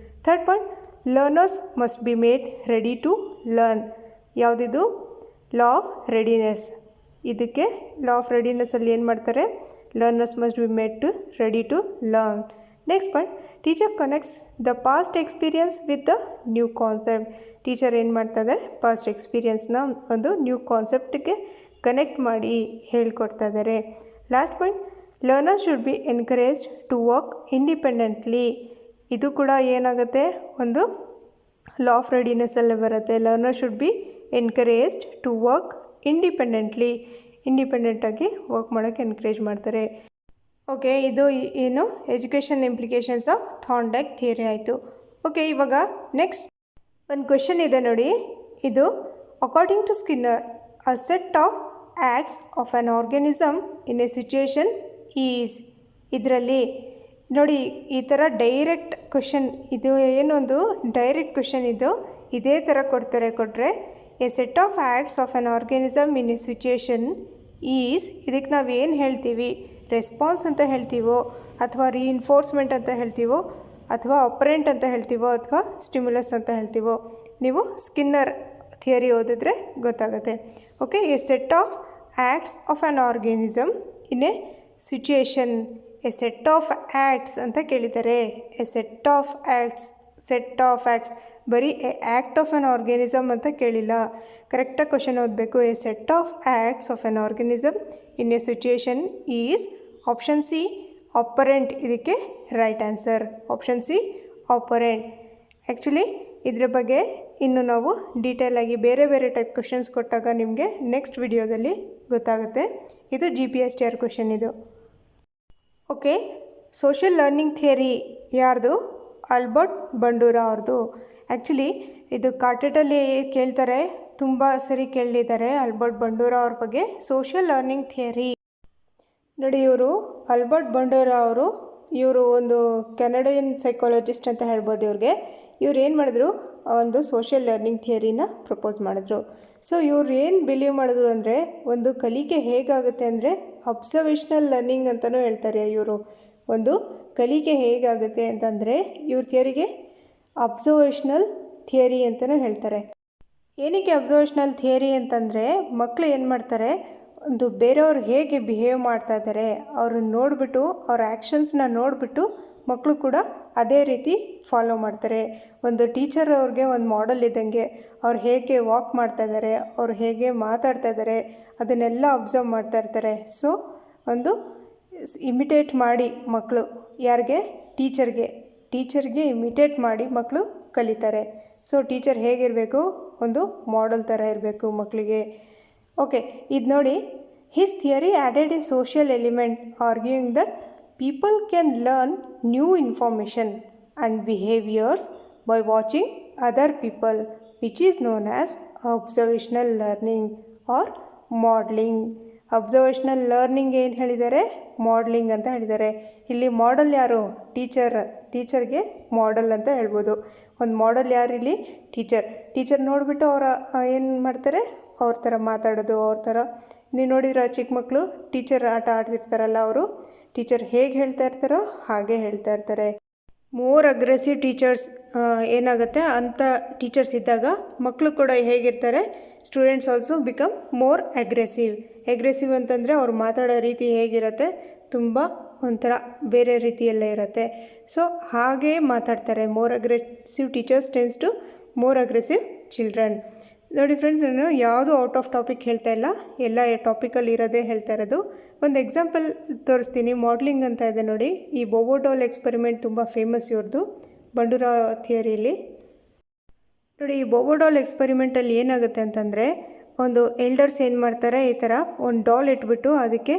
Third point, learners must be made ready to learn. ಯಾವುದಿದು? Law of readiness. ಇದಕ್ಕೆ ಲಾ ಆಫ್ ರೆಡಿನೆಸ್ಸಲ್ಲಿ ಏನು ಮಾಡ್ತಾರೆ, learners must be made to ready to learn. Next point, teacher connects the past experience with the new concept. Teacher ಏನು ಮಾಡ್ತಾ ಇದ್ದಾರೆ, past ಎಕ್ಸ್ಪೀರಿಯನ್ಸ್ನ ಒಂದು new ಕಾನ್ಸೆಪ್ಟಿಗೆ connect ಮಾಡಿ ಹೇಳ್ಕೊಡ್ತಾ ಇದ್ದಾರೆ. Last point, learners should be encouraged to work independently. ಇದು ಕೂಡ ಏನಾಗುತ್ತೆ, ಒಂದು ಲಾ ಆಫ್ ರೆಡಿನೆಸ್ಸಲ್ಲೇ ಬರುತ್ತೆ. Learner should be encouraged to work independently. ಇಂಡಿಪೆಂಡೆಂಟಾಗಿ ವರ್ಕ್ ಮಾಡೋಕ್ಕೆ ಎನ್ಕರೇಜ್ ಮಾಡ್ತಾರೆ. ಓಕೆ, ಇದು ಏನು education implications of Thorndike theory ಆಯಿತು. ಓಕೆ, ಇವಾಗ ನೆಕ್ಸ್ಟ್ ಒಂದು ಕ್ವೆಶನ್ ಇದೆ ನೋಡಿ. ಇದು according to Skinner, a set of acts of an organism in a situation is. ಇದರಲ್ಲಿ ನೋಡಿ, ಈ ಥರ ಡೈರೆಕ್ಟ್ ಕ್ವೆಶನ್, ಇದು ಏನೊಂದು ಡೈರೆಕ್ಟ್ ಕ್ವೆಶನ್, ಇದು ಇದೇ ಥರ ಕೊಟ್ಟರೆ A set of acts of an organism in a situation is. ಇದಕ್ಕೆ ನಾವು ಏನು ಹೇಳ್ತೀವಿ, ರೆಸ್ಪಾನ್ಸ್ ಅಂತ ಹೇಳ್ತೀವೋ ಅಥವಾ ರೀಇನ್ಫೋರ್ಸ್ಮೆಂಟ್ ಅಂತ ಹೇಳ್ತೀವೋ ಅಥವಾ ಆಪರೆಂಟ್ ಅಂತ ಹೇಳ್ತೀವೋ ಅಥವಾ ಸ್ಟಿಮ್ಯುಲಸ್ ಅಂತ ಹೇಳ್ತೀವೋ, ನೀವು ಸ್ಕಿನ್ನರ್ ಥಿಯರಿ ಓದಿದ್ರೆ ಗೊತ್ತಾಗುತ್ತೆ. Okay, a set of acts of an organism in a situation. A set of acts ಅಂತ ಕೇಳಿದ್ದಾರೆ. ಎ ಸೆಟ್ ಆಫ್ ಆ್ಯಕ್ಟ್ಸ್ ಬರೀ a act of an organism ಅಂತ ಕೇಳಿಲ್ಲ. ಕರೆಕ್ಟಾಗಿ ಕ್ವಶನ್ ಓದಬೇಕು. A set of acts of an organism in a situation is option C operant. ಇದಕ್ಕೆ right answer option C operant. Actually ಇದ್ರ ಬಗ್ಗೆ ಇನ್ನು ನಾವು ಡೀಟೇಲಾಗಿ ಬೇರೆ ಬೇರೆ ಟೈಪ್ ಕ್ವಶನ್ಸ್ ಕೊಟ್ಟಾಗ ನಿಮಗೆ ನೆಕ್ಸ್ಟ್ ವಿಡಿಯೋದಲ್ಲಿ ಗೊತ್ತಾಗುತ್ತೆ. ಇದು GPSTR ಕ್ವಶನ್ ಇದು. ಓಕೆ, ಸೋಷಿಯಲ್ ಲರ್ನಿಂಗ್ ಥಿಯರಿ ಯಾರ್ದು? ಆಲ್ಬರ್ಟ್ ಬಂಡೂರಾ ಅವ್ರದ್ದು. ಆ್ಯಕ್ಚುಲಿ ಇದು ಕಾಟೆಟಲ್ಲಿ ಕೇಳ್ತಾರೆ, ತುಂಬ ಸರಿ ಕೇಳಿದ್ದಾರೆ ಆಲ್ಬರ್ಟ್ ಬಂಡೂರಾ ಅವ್ರ ಬಗ್ಗೆ. ಸೋಷಿಯಲ್ ಲರ್ನಿಂಗ್ ಥಿಯರಿ ನೋಡಿ, ಆಲ್ಬರ್ಟ್ ಬಂಡೂರಾ ಇವರು ಒಂದು ಕೆನಡಿಯನ್ ಸೈಕಾಲಜಿಸ್ಟ್ ಅಂತ ಹೇಳ್ಬೋದು. ಇವ್ರು ಏನು ಮಾಡಿದ್ರು, ಒಂದು ಸೋಷಿಯಲ್ ಲರ್ನಿಂಗ್ ಥಿಯರಿನ ಪ್ರಪೋಸ್ ಮಾಡಿದ್ರು. ಸೊ ಇವ್ರು ಏನು ಬಿಲೀವ್ ಮಾಡಿದ್ರು ಅಂದರೆ, ಒಂದು ಕಲಿಕೆ ಹೇಗಾಗುತ್ತೆ ಅಂದರೆ ಅಬ್ಸರ್ವೇಷ್ನಲ್ ಲರ್ನಿಂಗ್ ಅಂತಲೂ ಹೇಳ್ತಾರೆ. ಒಂದು ಕಲಿಕೆ ಹೇಗಾಗುತ್ತೆ ಅಂತಂದರೆ ಇವ್ರ ಥಿಯರಿಗೆ ಅಬ್ಸರ್ವೇಷ್ನಲ್ ಥಿಯರಿ ಅಂತಲೂ ಹೇಳ್ತಾರೆ. ಏನಕ್ಕೆ ಅಬ್ಸರ್ವೇಷ್ನಲ್ ಥಿಯರಿ ಅಂತಂದರೆ, ಮಕ್ಕಳು ಏನು ಮಾಡ್ತಾರೆ, ಒಂದು ಬೇರೆಯವ್ರು ಹೇಗೆ ಬಿಹೇವ್ ಮಾಡ್ತಾ ಇದ್ದಾರೆ ಅವ್ರನ್ನ ನೋಡಿಬಿಟ್ಟು, ಅವ್ರ ಆ್ಯಕ್ಷನ್ಸ್ನ ನೋಡಿಬಿಟ್ಟು ಮಕ್ಕಳು ಕೂಡ ಅದೇ ರೀತಿ ಫಾಲೋ ಮಾಡ್ತಾರೆ. ಒಂದು ಟೀಚರ್ ಅವ್ರಿಗೆ ಒಂದು ಮಾಡೆಲ್ ಇದ್ದಂಗೆ, ಅವ್ರು ಹೇಗೆ ವಾಕ್ ಮಾಡ್ತಾ ಇದ್ದಾರೆ, ಅವ್ರು ಹೇಗೆ ಮಾತಾಡ್ತಾ ಇದ್ದಾರೆ, ಅದನ್ನೆಲ್ಲ ಅಬ್ಸರ್ವ್ ಮಾಡ್ತಾ ಇರ್ತಾರೆ. ಸೊ ಒಂದು ಇಮಿಟೇಟ್ ಮಾಡಿ ಮಕ್ಕಳು ಯಾರಿಗೆ? ಟೀಚರ್ಗೆ ಇಮಿಟೇಟ್ ಮಾಡಿ ಮಕ್ಕಳು ಕಲಿತಾರೆ. ಸೊ ಟೀಚರ್ ಹೇಗಿರಬೇಕು? ಒಂದು ಮಾಡೆಲ್ ಥರ ಇರಬೇಕು ಮಕ್ಕಳಿಗೆ. ಓಕೆ, ಇದು ನೋಡಿ, his theory added A social element arguing that people can learn new information and behaviors by watching other people, which is known as observational learning or modeling. Observational learning ಏನು ಹೇಳಿದ್ದಾರೆ? Modelling ಅಂತ ಹೇಳಿದ್ದಾರೆ. ಇಲ್ಲಿ model ಯಾರು? ಟೀಚರ್ಗೆ model ಅಂತ ಹೇಳ್ಬೋದು. ಒಂದು model ಯಾರು ಇಲ್ಲಿ? ಟೀಚರ್ ನೋಡಿಬಿಟ್ಟು ಅವರ ಏನು ಮಾಡ್ತಾರೆ, ಅವ್ರ ಥರ ಮಾತಾಡೋದು, ಅವ್ರ ಥರ. ನೀವು ನೋಡಿದ್ರೆ ಚಿಕ್ಕ ಮಕ್ಕಳು ಟೀಚರ್ ಆಟ ಆಡ್ತಿರ್ತಾರಲ್ಲ, ಅವರು ಟೀಚರ್ ಹೇಗೆ ಹೇಳ್ತಾ ಇರ್ತಾರೋ ಹಾಗೆ ಹೇಳ್ತಾ ಇರ್ತಾರೆ. ಮೋರ್ ಅಗ್ರೆಸಿವ್ ಟೀಚರ್ಸ್ ಏನಾಗುತ್ತೆ, ಅಂಥ ಟೀಚರ್ಸ್ ಇದ್ದಾಗ ಮಕ್ಕಳು ಕೂಡ ಹೇಗಿರ್ತಾರೆ, students also become more aggressive ಅಂತಂದರೆ ಅವ್ರು ಮಾತಾಡೋ ರೀತಿ ಹೇಗಿರುತ್ತೆ, ತುಂಬ ಒಂಥರ ಬೇರೆ ರೀತಿಯಲ್ಲೇ ಇರುತ್ತೆ. ಸೊ ಹಾಗೇ ಮಾತಾಡ್ತಾರೆ. More aggressive teachers tends to more aggressive children. ನೋಡಿ ಫ್ರೆಂಡ್ಸ್, ನಾನು ಯಾವುದೂ ಔಟ್ ಆಫ್ ಟಾಪಿಕ್ ಹೇಳ್ತಾ ಇಲ್ಲ, ಎಲ್ಲ ಟಾಪಿಕಲ್ಲಿ ಇರೋದೇ ಹೇಳ್ತಾ ಇರೋದು. ಒಂದು ಎಕ್ಸಾಂಪಲ್ ತೋರಿಸ್ತೀನಿ. ಮಾಡಲಿಂಗ್ ಅಂತ ಇದೆ ನೋಡಿ. ಈ ಬೋಬೋಡಾಲ್ ಎಕ್ಸ್ಪೆರಿಮೆಂಟ್ ತುಂಬ ಫೇಮಸ್ ಇವ್ರದ್ದು ಬಂಡೂರಾ ಥಿಯರಿಲಿ. ನೋಡಿ, ಈ ಬೋಬೋಡಾಲ್ ಎಕ್ಸ್ಪೆರಿಮೆಂಟಲ್ಲಿ ಏನಾಗುತ್ತೆ ಅಂತಂದರೆ, ಒಂದು ಎಲ್ಡರ್ಸ್ ಏನು ಮಾಡ್ತಾರೆ, ಈ ಥರ ಒಂದು ಡಾಲ್ ಇಟ್ಬಿಟ್ಟು ಅದಕ್ಕೆ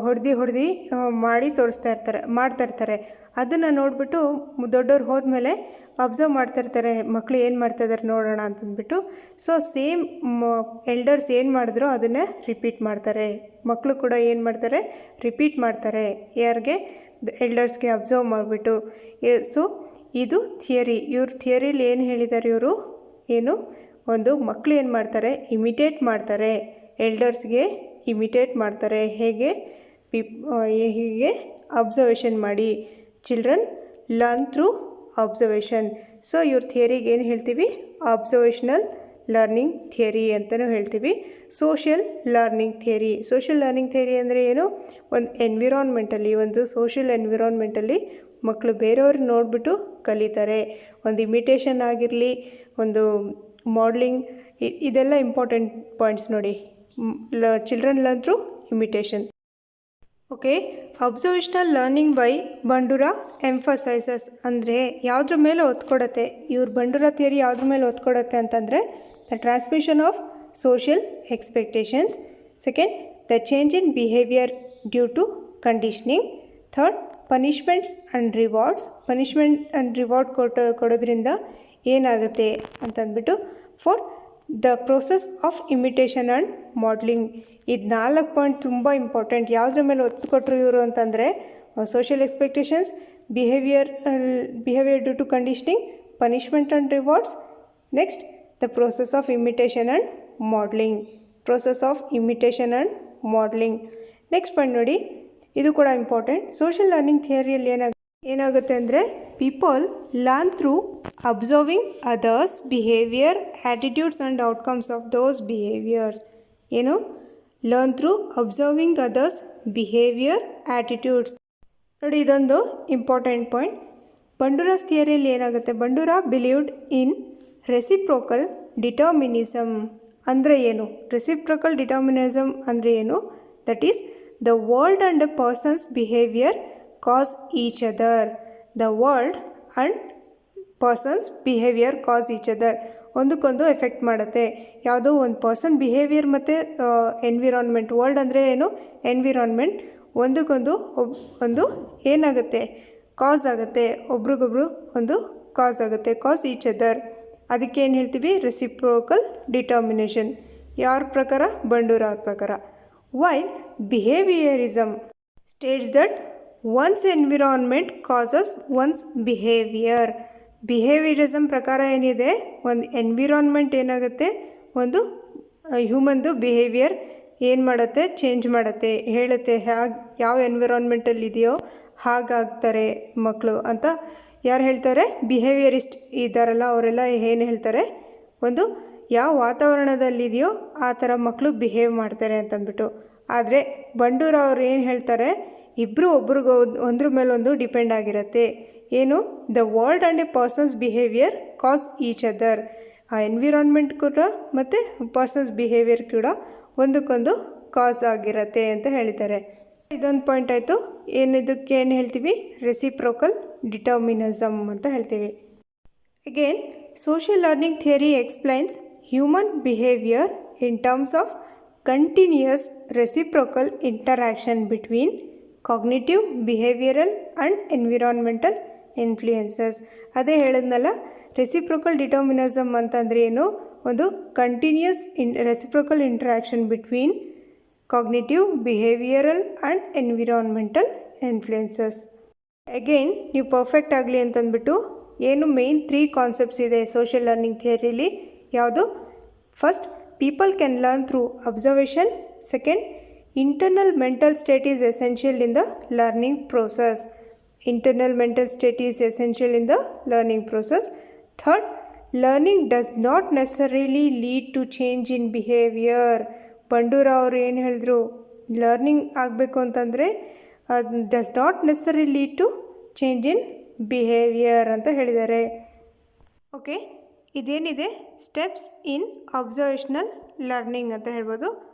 ಹೊಡೆದು ಮಾಡಿ ಮಾಡ್ತಾ ಇರ್ತಾರೆ. ಅದನ್ನು ನೋಡಿಬಿಟ್ಟು ದೊಡ್ಡವ್ರು ಹೋದ್ಮೇಲೆ ಅಬ್ಸರ್ವ್ ಮಾಡ್ತಾಯಿರ್ತಾರೆ, ಮಕ್ಕಳು ಏನು ಮಾಡ್ತಾಯಿದ್ದಾರೆ ನೋಡೋಣ ಅಂತಂದ್ಬಿಟ್ಟು. ಸೊ ಸೇಮ್ ಎಲ್ಡರ್ಸ್ ಏನು ಮಾಡಿದ್ರು ಅದನ್ನೇ ರಿಪೀಟ್ ಮಾಡ್ತಾರೆ. ಮಕ್ಕಳು ಕೂಡ ಏನು ಮಾಡ್ತಾರೆ, ರಿಪೀಟ್ ಮಾಡ್ತಾರೆ. ಯಾರಿಗೆ? ಎಲ್ಡರ್ಸ್ಗೆ ಅಬ್ಸರ್ವ್ ಮಾಡಿಬಿಟ್ಟು. ಸೊ ಇದು ಥಿಯರಿ. ಇವ್ರ ಥಿಯರಿಲಿ ಏನು ಹೇಳಿದ್ದಾರೆ ಇವರು, ಒಂದು ಮಕ್ಕಳು ಏನು ಮಾಡ್ತಾರೆ, ಇಮಿಟೇಟ್ ಮಾಡ್ತಾರೆ. ಎಲ್ಡರ್ಸ್ಗೆ ಇಮಿಟೇಟ್ ಮಾಡ್ತಾರೆ. ಹೀಗೆ ಅಬ್ಸರ್ವೇಷನ್ ಮಾಡಿ. Children learn through observation. So ಇವ್ರ ಥಿಯರಿಗೆ ಏನು ಹೇಳ್ತೀವಿ? ಅಬ್ಸರ್ವೇಷ್ನಲ್ ಲರ್ನಿಂಗ್ ಥಿಯರಿ ಅಂತಲೂ ಹೇಳ್ತೀವಿ. ಸೋಷಿಯಲ್ ಲರ್ನಿಂಗ್ ಥಿಯರಿ ಅಂದರೆ ಏನು? ಒಂದು ಸೋಷಿಯಲ್ ಎನ್ವಿರಾನ್ಮೆಂಟಲ್ಲಿ ಮಕ್ಕಳು ಬೇರೆಯವ್ರನ್ನ ನೋಡಿಬಿಟ್ಟು ಕಲಿತಾರೆ. ಒಂದು ಇಮಿಟೇಷನ್ ಆಗಿರಲಿ, ಒಂದು ಮಾಡಲಿಂಗ್, ಇದೆಲ್ಲ ಇಂಪಾರ್ಟೆಂಟ್ ಪಾಯಿಂಟ್ಸ್ ನೋಡಿ. Children learn through imitation. Okay, observational learning by Bandura emphasises ಅಂದರೆ ಯಾವುದ್ರ ಮೇಲೆ ಒತ್ತು ಕೊಡುತ್ತೆ? ಇವ್ರ ಬಂಡೂರಾ ಥಿಯರಿ ಯಾವುದ್ರ ಮೇಲೆ ಒತ್ತು ಕೊಡುತ್ತೆ ಅಂತಂದರೆ, the transmission of social expectations. Second, the change in behaviour due to conditioning. Third, punishments and reward ಕೊಡೋದ್ರಿಂದ ಏನಾಗುತ್ತೆ ಅಂತಂದ್ಬಿಟ್ಟು. Fourth, the process of imitation and modelling. ಇದು 4 ಪಾಯಿಂಟ್ ತುಂಬ ಇಂಪಾರ್ಟೆಂಟ್. ಯಾವುದ್ರ ಮೇಲೆ ಒತ್ತು ಕೊಟ್ಟರು ಇವರು ಅಂತಂದರೆ, social expectations, behaviour due to conditioning, punishment and rewards. Next, the process of imitation and modelling. Next point ನೋಡಿ, ಇದು ಕೂಡ ಇಂಪಾರ್ಟೆಂಟ್. ಸೋಷಿಯಲ್ ಲರ್ನಿಂಗ್ ಥಿಯರಿಯಲ್ಲಿ ಏನಾಗುತ್ತೆ ಅಂದರೆ, people learn through observing others' behavior, attitudes and outcomes of those behaviors. ಏನು learn through observing others behaviour attitudes. ನೋಡಿ, ಇದೊಂದು important point. ಬಂಡೂರಾಸ್ ಥಿಯರಿಯಲ್ಲಿ ಏನಾಗುತ್ತೆ, ಬಂಡೂರಾ believed in reciprocal determinism. ಅಂದರೆ ಏನು? ರೆಸಿಪ್ರೋಕಲ್ ಡಿಟರ್ಮಿನಿಸಮ್ ಅಂದರೆ ಏನು? That is the world and the person's behaviour cause each other. The world and person's behaviour cause each other. ಒಂದಕ್ಕೊಂದು effect ಮಾಡುತ್ತೆ. ಯಾವುದೋ ಒಂದು ಪರ್ಸನ್ ಬಿಹೇವಿಯರ್ ಮತ್ತು ಎನ್ವಿರಾನ್ಮೆಂಟ್, ವರ್ಲ್ಡ್ ಅಂದರೆ ಏನು? ಎನ್ವಿರಾನ್ಮೆಂಟ್. ಒಂದಕ್ಕೊಂದು ಒಂದು ಏನಾಗುತ್ತೆ, ಕಾಸ್ ಆಗುತ್ತೆ. ಒಬ್ರಿಗೊಬ್ರು ಒಂದು ಕಾಸ್ ಆಗುತ್ತೆ, ಕಾಸ್ ಈಚ್ ಅದರ್. ಅದಕ್ಕೆ ಏನು ಹೇಳ್ತೀವಿ? Reciprocal determination. ಯಾರ ಪ್ರಕಾರ? ಬಂಡೂರಾ ಪ್ರಕಾರ. While behaviourism states that one's environment causes one's behaviour. Behaviourism ಪ್ರಕಾರ ಏನಿದೆ, ಒಂದು ಎನ್ವಿರಾನ್ಮೆಂಟ್ ಏನಾಗುತ್ತೆ, ಒಂದು ಹ್ಯೂಮನ್ದು ಬಿಹೇವಿಯರ್ ಏನು ಮಾಡುತ್ತೆ, ಚೇಂಜ್ ಮಾಡುತ್ತೆ, ಹೇಳುತ್ತೆ. ಯಾವ ಎನ್ವಿರಾನ್ಮೆಂಟಲ್ಲಿ ಇದೆಯೋ ಹಾಗಾಗ್ತಾರೆ ಮಕ್ಕಳು ಅಂತ ಯಾರು ಹೇಳ್ತಾರೆ? ಬಿಹೇವಿಯರಿಸ್ಟ್ ಇದ್ದಾರಲ್ಲ, ಅವರೆಲ್ಲ ಏನು ಹೇಳ್ತಾರೆ, ಒಂದು ಯಾವ ವಾತಾವರಣದಲ್ಲಿದೆಯೋ ಆ ಥರ ಮಕ್ಕಳು ಬಿಹೇವ್ ಮಾಡ್ತಾರೆ ಅಂತಂದ್ಬಿಟ್ಟು. ಆದರೆ ಬಂಡೂರಾ ಅವ್ರು ಏನು ಹೇಳ್ತಾರೆ, ಇಬ್ಬರು ಒಬ್ರಿಗೂ ಒಂದ್ರ ಮೇಲೊಂದು ಡಿಪೆಂಡ್ ಆಗಿರುತ್ತೆ. ಏನು? The world and a person's behaviour cause each other. ಆ ಎನ್ವಿರಾನ್ಮೆಂಟ್ ಕೂಡ ಮತ್ತು ಪರ್ಸನ್ಸ್ ಬಿಹೇವಿಯರ್ ಕೂಡ ಒಂದಕ್ಕೊಂದು ಕಾಸ್ ಆಗಿರುತ್ತೆ ಅಂತ ಹೇಳಿದ್ದಾರೆ. ಇದೊಂದು ಪಾಯಿಂಟ್ ಆಯಿತು. ಇದಕ್ಕೆ ಏನು ಹೇಳ್ತೀವಿ? ರೆಸಿಪ್ರೋಕಲ್ ಡಿಟರ್ಮಿನಿಸಮ್ ಅಂತ ಹೇಳ್ತೀವಿ. Again, social learning theory explains human behaviour in terms of continuous reciprocal interaction between cognitive, behavioural and environmental influences. ಅದೇ ಹೇಳಿದ್ನಲ್ಲ, ರೆಸಿಪ್ರೋಕಲ್ ಡಿಟರ್ಮಿನಿಸಮ್ ಅಂತಂದರೆ ಏನು? ಒಂದು continuous reciprocal interaction between cognitive, behavioural and environmental influences. Again ನೀವು perfect ಆಗಲಿ ಅಂತಂದ್ಬಿಟ್ಟು ಏನು main 3 concepts ಇದೆ ಸೋಷಿಯಲ್ ಲರ್ನಿಂಗ್ ಥಿಯರಿಲಿ. ಯಾವುದು? First, people can learn through observation. Second, internal mental state is essential in the learning process. Internal mental state is essential in the learning process. Third, learning does not necessarily lead to change in behavior. Bandura ಅವರು ಏನು ಹೇಳಿದ್ರು, learning ಆಗಬೇಕು ಅಂತಂದರೆ does not necessary lead to change in behaviour ಅಂತ ಹೇಳಿದ್ದಾರೆ. Okay, ಇದೇನಿದೆ steps in observational learning ಅಂತ ಹೇಳ್ಬೋದು,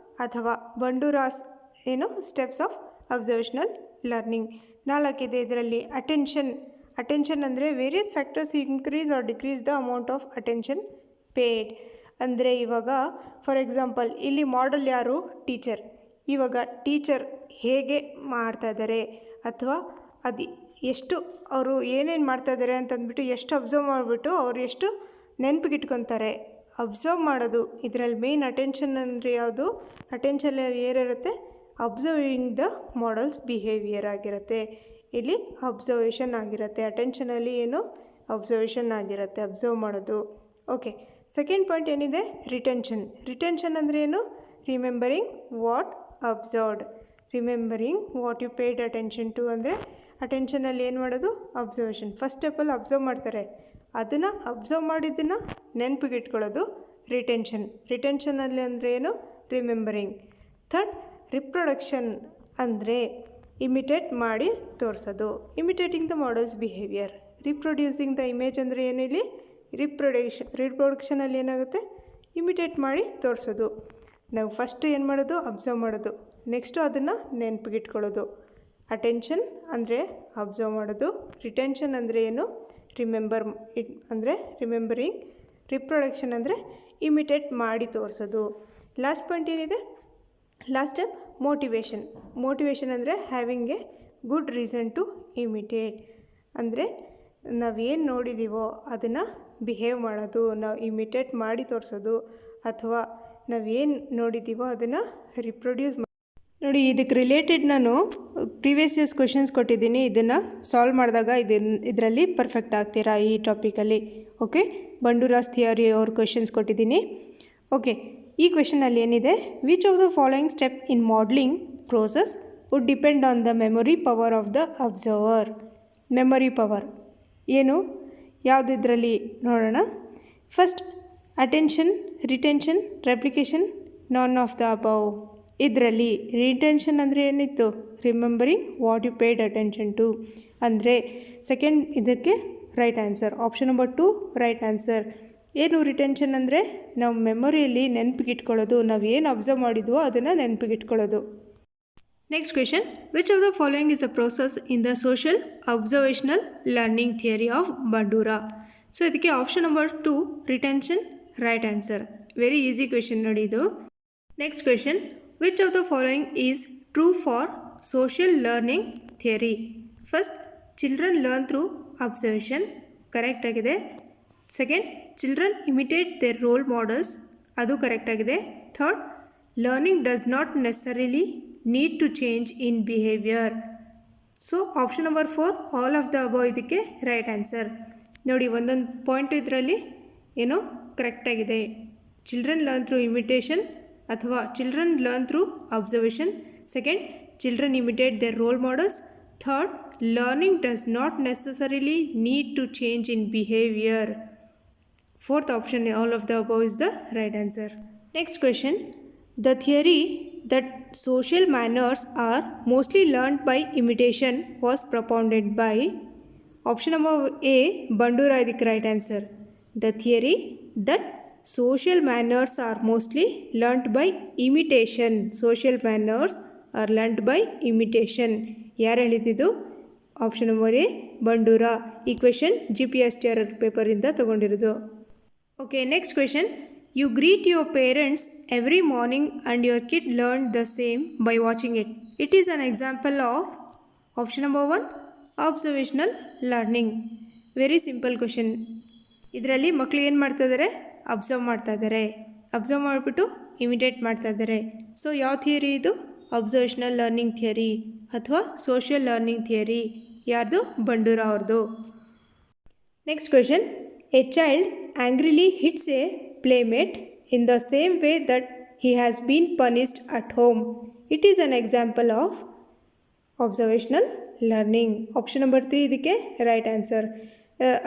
ಅಥವಾ ಬಂಡೂರಾಸ್ ಏನು ಸ್ಟೆಪ್ಸ್ ಆಫ್ ಅಬ್ಸರ್ವೇಷನಲ್ ಲರ್ನಿಂಗ್. 4 ಇದೆ ಇದರಲ್ಲಿ. ಅಟೆನ್ಷನ್ ಅಂದರೆ various factors increase R decrease the amount of attention paid. ಅಂದರೆ ಇವಾಗ ಫಾರ್ ಎಕ್ಸಾಂಪಲ್ ಇಲ್ಲಿ ಮಾಡೆಲ್ ಯಾರು? ಟೀಚರ್. ಇವಾಗ ಟೀಚರ್ ಹೇಗೆ ಮಾಡ್ತಾ ಇದ್ದಾರೆ ಅಥವಾ ಅದು ಎಷ್ಟು ಅವರು ಏನೇನು ಮಾಡ್ತಾ ಇದ್ದಾರೆ ಅಂತಂದ್ಬಿಟ್ಟು ಎಷ್ಟು ಅಬ್ಸರ್ವ್ ಮಾಡಿಬಿಟ್ಟು ಅವ್ರು ಎಷ್ಟು ನೆನಪಿಗಿಟ್ಕೊತಾರೆ. ಅಬ್ಸರ್ವ್ ಮಾಡೋದು ಇದರಲ್ಲಿ ಮೇನ್. ಅಟೆನ್ಷನ್ ಅಂದರೆ ಯಾವುದು? ಅಟೆನ್ಷನ್ ಏನಿರುತ್ತೆ? ಅಬ್ಸರ್ವಿಂಗ್ ದ ಮಾಡೆಲ್ಸ್ ಬಿಹೇವಿಯರ್ ಆಗಿರುತ್ತೆ. ಇಲ್ಲಿ ಅಬ್ಸರ್ವೇಷನ್ ಆಗಿರುತ್ತೆ. ಅಟೆನ್ಷನಲ್ಲಿ ಏನು? ಅಬ್ಸರ್ವೇಷನ್ ಆಗಿರುತ್ತೆ, ಅಬ್ಸರ್ವ್ ಮಾಡೋದು. ಓಕೆ, ಸೆಕೆಂಡ್ ಪಾಯಿಂಟ್ ಏನಿದೆ? ರಿಟೆನ್ಷನ್ ಅಂದರೆ ಏನು? Remembering what observed. Remembering what you paid attention to. ಅಂದರೆ ಅಟೆನ್ಷನಲ್ಲಿ ಏನು ಮಾಡೋದು? ಅಬ್ಸರ್ವೇಷನ್. ಫಸ್ಟ್ ಸ್ಟೆಪ್ಪಲ್ಲಿ ಅಬ್ಸರ್ವ್ ಮಾಡ್ತಾರೆ, ಅದನ್ನು ಅಬ್ಸರ್ವ್ ಮಾಡಿದ್ದನ್ನು ನೆನಪಿಗೆ ಇಟ್ಕೊಳ್ಳೋದು ರಿಟೆನ್ಷನಲ್ಲಿ ಅಂದರೆ ಏನು? ರಿಮೆಂಬರಿಂಗ್. ಥರ್ಡ್, ರಿಪ್ರೊಡಕ್ಷನ್ ಅಂದರೆ ಇಮಿಟೇಟ್ ಮಾಡಿ ತೋರಿಸೋದು. Imitating the models behaviour. Reproducing the image ಅಂದರೆ ಏನು? ಇಲ್ಲಿ ರಿಪ್ರೊಡಕ್ಷನಲ್ಲಿ ಏನಾಗುತ್ತೆ? ಇಮಿಟೇಟ್ ಮಾಡಿ ತೋರಿಸೋದು. ನಾವು ಫಸ್ಟ್ ಏನು ಮಾಡೋದು? ಅಬ್ಸರ್ವ್ ಮಾಡೋದು. ನೆಕ್ಸ್ಟು ಅದನ್ನು ನೆನಪಿಗಿಟ್ಕೊಳ್ಳೋದು. ಅಟೆನ್ಷನ್ ಅಂದರೆ ಅಬ್ಸರ್ವ್ ಮಾಡೋದು. ರಿಟೆನ್ಷನ್ ಅಂದರೆ ಏನು? ರಿಮೆಂಬರ್ ಇಟ್ ಅಂದರೆ ರಿಮೆಂಬರಿಂಗ್. ರಿಪ್ರೊಡಕ್ಷನ್ ಅಂದರೆ ಇಮಿಟೇಟ್ ಮಾಡಿ ತೋರಿಸೋದು. ಲಾಸ್ಟ್ ಪಾಯಿಂಟ್ ಏನಿದೆ? ಲಾಸ್ಟ್ ಸ್ಟೆಪ್ ಮೋಟಿವೇಶನ್ ಅಂದರೆ having a good reason to imitate. ಅಂದರೆ ನಾವೇನು ನೋಡಿದ್ದೀವೋ ಅದನ್ನು ಬಿಹೇವ್ ಮಾಡೋದು, ನಾವು ಇಮಿಟೇಟ್ ಮಾಡಿ ತೋರಿಸೋದು, ಅಥವಾ ನಾವೇನು ನೋಡಿದ್ದೀವೋ ಅದನ್ನು ರಿಪ್ರೊಡ್ಯೂಸ್ ನೋಡಿ. ಇದಕ್ಕೆ ರಿಲೇಟೆಡ್ ನಾನು ಪ್ರೀವಿಯಸ್ ಇಯರ್ಸ್ ಕ್ವೆಶನ್ಸ್ ಕೊಟ್ಟಿದ್ದೀನಿ. ಇದನ್ನು ಸಾಲ್ವ್ ಮಾಡಿದಾಗ ಇದರಲ್ಲಿ ಪರ್ಫೆಕ್ಟ್ ಆಗ್ತೀರಾ ಈ ಟಾಪಿಕಲ್ಲಿ. ಓಕೆ, ಬಂಡೂರಾಸ್ ಥಿಯರಿ ಅವ್ರ ಕ್ವೆಶನ್ಸ್ ಕೊಟ್ಟಿದ್ದೀನಿ. ಓಕೆ, ಈ ಕ್ವೆಶನಲ್ಲಿ ಏನಿದೆ? Which of the following step in modelling process would depend on the memory power of the observer. Memory power ಏನು ಯಾವುದು ಇದರಲ್ಲಿ ನೋಡೋಣ. First attention, retention, replication, none of the above. ಇದರಲ್ಲಿ ರಿಟೆನ್ಷನ್ ಅಂದರೆ ಏನಿತ್ತು, remembering what you paid attention to. ಅಂದರೆ second ಇದಕ್ಕೆ right answer. Option number 2 right answer. ಏನು ರಿಟೆನ್ಷನ್ ಅಂದರೆ ನಾವು ಮೆಮೊರಿಯಲ್ಲಿ ನೆನಪಿಗಿಟ್ಕೊಳ್ಳೋದು, ನಾವು ಏನು ಅಬ್ಸರ್ವ್ ಮಾಡಿದ್ವೋ ಅದನ್ನು ನೆನಪಿಗಿಟ್ಕೊಳ್ಳೋದು. Next question, which of the following is a process in the social observational learning theory of Bandura. So ಇದಕ್ಕೆ option number 2 retention right answer. Very easy question ನೋಡಿ ಇದು. Next question, which of the following is true for social learning theory. First, children learn through observation, correct ಆಗಿದೆ. Second, children imitate their role models, ಅದು correct ಆಗಿದೆ. Third, learning does not ನೆಸರಿಲಿ need to change in behaviour. So option number 4 all of the above ಇದಕ್ಕೆ right answer. ನೋಡಿ ಒಂದೊಂದು point ಇದರಲ್ಲಿ ಏನೋ ಕರೆಕ್ಟಾಗಿದೆ. Children learn through imitation ಅಥವಾ children learn through observation. Second, children imitate their role models. Third, learning does not necessarily need to change in behaviour. Fourth option, all of the above is the right answer. Next question, the theory that social manners are mostly learned by imitation was propounded by. Option number A, Bandura is the right answer. The theory that social manners are mostly learned by imitation. Social manners are learned by imitation. ಯಾರು ಹೇಳಿದ್ದು? Option number A Bandura. ಈ question GPSTR paper ಇಂದ ತಗೊಂಡಿರೋದು. Okay, next question. You greet your parents every morning and your kid learned the same by watching it. It is an example of option number 1 observational learning. Very simple question. ಇದರಲ್ಲಿ ಮಕ್ಕಳು ಏನು ಮಾಡ್ತಾ ಇದ್ದಾರೆ, observe ಮಾಡ್ತಾ ಇದ್ದಾರೆ, observe ಮಾಡಿಬಿಟ್ಟು imitate ಮಾಡ್ತಾ ಇದ್ದಾರೆ. ಸೊ ಯಾವ ಥಿಯರಿ ಇದು? ಅಬ್ಸರ್ವೇಷನಲ್ ಲರ್ನಿಂಗ್ ಥಿಯರಿ ಅಥವಾ ಸೋಷಿಯಲ್ ಲರ್ನಿಂಗ್ ಥಿಯರಿ. ಯಾರ್ದು? ಬಂಡೂರಾ ಅವ್ರದ್ದು. Next question, a child angrily hits a playmate in the same way that he has been punished at home. It is an example of observational learning. Option number 3 ಇದಕ್ಕೆ right answer.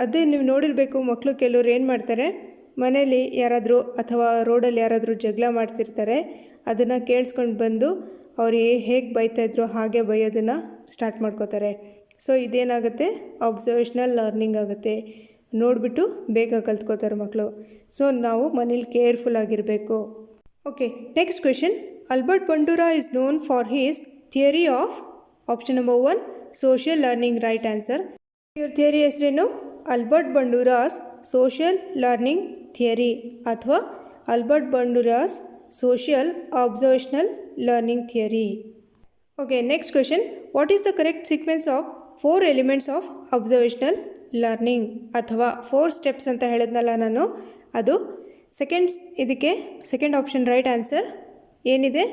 ಅದೇ ನೀವು ನೋಡಿರಬೇಕು, ಮಕ್ಕಳು ಕೆಲವ್ರು ಏನು ಮಾಡ್ತಾರೆ, ಮನೇಲಿ ಯಾರಾದರೂ ಅಥವಾ ರೋಡಲ್ಲಿ ಯಾರಾದರೂ ಜಗಳ ಮಾಡ್ತಿರ್ತಾರೆ, ಅದನ್ನು ಕೇಳಿಸ್ಕೊಂಡು ಬಂದು ಅವ್ರು ಹೇಗೆ ಬೈತಾಯಿದ್ರು ಹಾಗೆ ಬೈಯೋದನ್ನು ಸ್ಟಾರ್ಟ್ ಮಾಡ್ಕೋತಾರೆ. ಸೊ ಇದೇನಾಗುತ್ತೆ, ಅಬ್ಸರ್ವೇಷನಲ್ ಲರ್ನಿಂಗ್ ಆಗುತ್ತೆ. ನೋಡಿಬಿಟ್ಟು ಬೇಗ ಕಲ್ತ್ಕೋತಾರೆ ಮಕ್ಕಳು. ಸೊ ನಾವು ಮನೇಲಿ ಕೇರ್ಫುಲ್ ಆಗಿರಬೇಕು. Okay, next question, Albert Bandura is known for his theory of. Option number 1 social learning right answer. ಇವ್ರ ಥಿಯರಿ ಹೆಸರೇನು? Albert Bandura's social learning theory ಅಥವಾ Albert Bandura's social observational learning theory. Okay, next question, what is the correct sequence of 4 elements of observational learning ಅಥವಾ 4 steps ಅಂತ ಹೇಳಿದ್ನಲ್ಲ ನಾನು, ಅದು ಇದಕ್ಕೆ second option right answer. ಏನಿದೆ?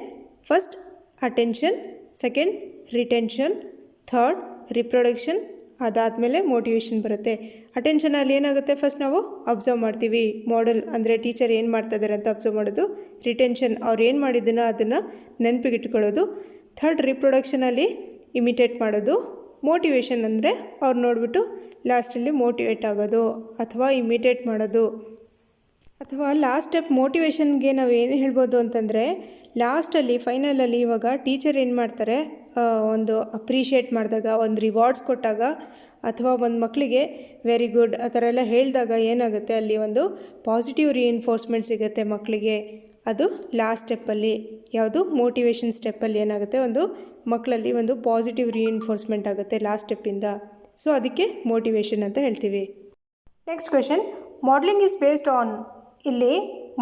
First attention, second retention, third reproduction, ಅದಾದಮೇಲೆ motivation ಬರುತ್ತೆ. ಅಟೆನ್ಷನಲ್ಲಿ ಏನಾಗುತ್ತೆ, ಫಸ್ಟ್ ನಾವು ಅಬ್ಸರ್ವ್ ಮಾಡ್ತೀವಿ, ಮಾಡೆಲ್ ಅಂದರೆ ಟೀಚರ್ ಏನು ಮಾಡ್ತಾಯಿದ್ದಾರೆ ಅಂತ ಅಬ್ಸರ್ವ್ ಮಾಡೋದು. ರಿಟೆನ್ಷನ್ ಅವ್ರು ಏನು ಮಾಡಿದ್ದನೋ ಅದನ್ನು ನೆನಪಿಗಿಟ್ಕೊಳ್ಳೋದು. ಥರ್ಡ್ ರಿಪ್ರೊಡಕ್ಷನಲ್ಲಿ ಇಮಿಟೇಟ್ ಮಾಡೋದು. ಮೋಟಿವೇಶನ್ ಅಂದರೆ ಅವ್ರು ನೋಡಿಬಿಟ್ಟು ಲಾಸ್ಟಲ್ಲಿ ಮೋಟಿವೇಟ್ ಆಗೋದು ಅಥವಾ ಇಮಿಟೇಟ್ ಮಾಡೋದು. ಅಥವಾ ಲಾಸ್ಟ್ ಸ್ಟೆಪ್ ಮೋಟಿವೇಶನ್ಗೆ ನಾವು ಏನು ಹೇಳ್ಬೋದು ಅಂತಂದರೆ, ಲಾಸ್ಟಲ್ಲಿ ಫೈನಲಲ್ಲಿ ಇವಾಗ ಟೀಚರ್ ಏನು ಮಾಡ್ತಾರೆ, ಒಂದು ಅಪ್ರಿಷಿಯೇಟ್ ಮಾಡಿದಾಗ, ಒಂದು ರಿವಾರ್ಡ್ಸ್ ಕೊಟ್ಟಾಗ ಅಥವಾ ಒಂದು ಮಕ್ಕಳಿಗೆ ವೆರಿ ಗುಡ್ ಆ ಥರ ಎಲ್ಲ ಹೇಳಿದಾಗ ಏನಾಗುತ್ತೆ, ಅಲ್ಲಿ ಒಂದು ಪಾಸಿಟಿವ್ ರಿಇನ್ಫೋರ್ಸ್ಮೆಂಟ್ ಸಿಗುತ್ತೆ ಮಕ್ಕಳಿಗೆ. ಅದು ಲಾಸ್ಟ್ ಸ್ಟೆಪ್ಪಲ್ಲಿ, ಯಾವುದು ಮೋಟಿವೇಶನ್ ಸ್ಟೆಪ್ಪಲ್ಲಿ ಏನಾಗುತ್ತೆ, ಒಂದು ಮಕ್ಕಳಲ್ಲಿ ಒಂದು ಪಾಸಿಟಿವ್ ರಿಇನ್ಫೋರ್ಸ್ಮೆಂಟ್ ಆಗುತ್ತೆ ಲಾಸ್ಟ್ ಸ್ಟೆಪ್ಪಿಂದ. ಸೊ ಅದಕ್ಕೆ ಮೋಟಿವೇಶನ್ ಅಂತ ಹೇಳ್ತೀವಿ. Next question, modelling is based on. ಇಲ್ಲಿ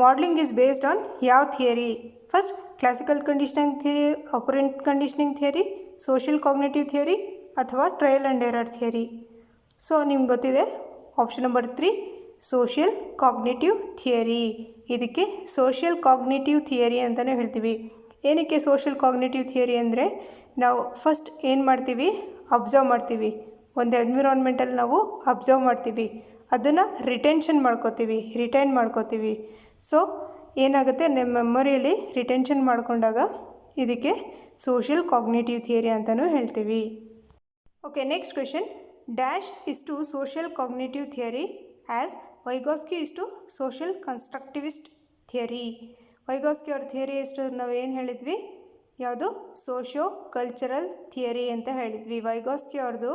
ಮಾಡೆಲಿಂಗ್ ಈಸ್ ಬೇಸ್ಡ್ ಆನ್ ಯಾವ theory? First classical conditioning theory, operant conditioning theory, social cognitive theory ಅಥವಾ trial and error theory. So ನಿಮ್ಗೆ ಗೊತ್ತಿದೆ option number 3 social cognitive theory. ಇದಕ್ಕೆ social cognitive theory ಅಂತಲೇ ಹೇಳ್ತೀವಿ. ಏನಕ್ಕೆ social cognitive theory ಅಂದರೆ, ನಾವು ಫಸ್ಟ್ ಏನು ಮಾಡ್ತೀವಿ, ಅಬ್ಸರ್ವ್ ಮಾಡ್ತೀವಿ. ಒಂದು ಎನ್ವಿರಾನ್ಮೆಂಟಲ್ಲಿ ನಾವು ಅಬ್ಸರ್ವ್ ಮಾಡ್ತೀವಿ, ಅದನ್ನು ರಿಟೈನ್ ಮಾಡ್ಕೋತೀವಿ. ಸೊ ಏನಾಗುತ್ತೆ, ನಮ್ಮ ಮೆಮೊರಿಯಲ್ಲಿ ರಿಟೆನ್ಷನ್ ಮಾಡಿಕೊಂಡಾಗ ಇದಕ್ಕೆ ಸೋಷಿಯಲ್ ಕಾಗ್ನಿಟಿವ್ ಥಿಯರಿ ಅಂತಲೂ ಹೇಳ್ತೀವಿ. Okay, next question, dash is to social cognitive theory as Vygotsky is to social constructivist theory. Vygotsky ಅವ್ರ ಥಿಯರಿ ಎಷ್ಟು ನಾವು ಏನು ಹೇಳಿದ್ವಿ, ಯಾವುದು ಸೋಷಿಯೋ ಕಲ್ಚರಲ್ ಥಿಯರಿ ಅಂತ ಹೇಳಿದ್ವಿ. ವೈಗಾಸ್ಕಿ ಅವ್ರದ್ದು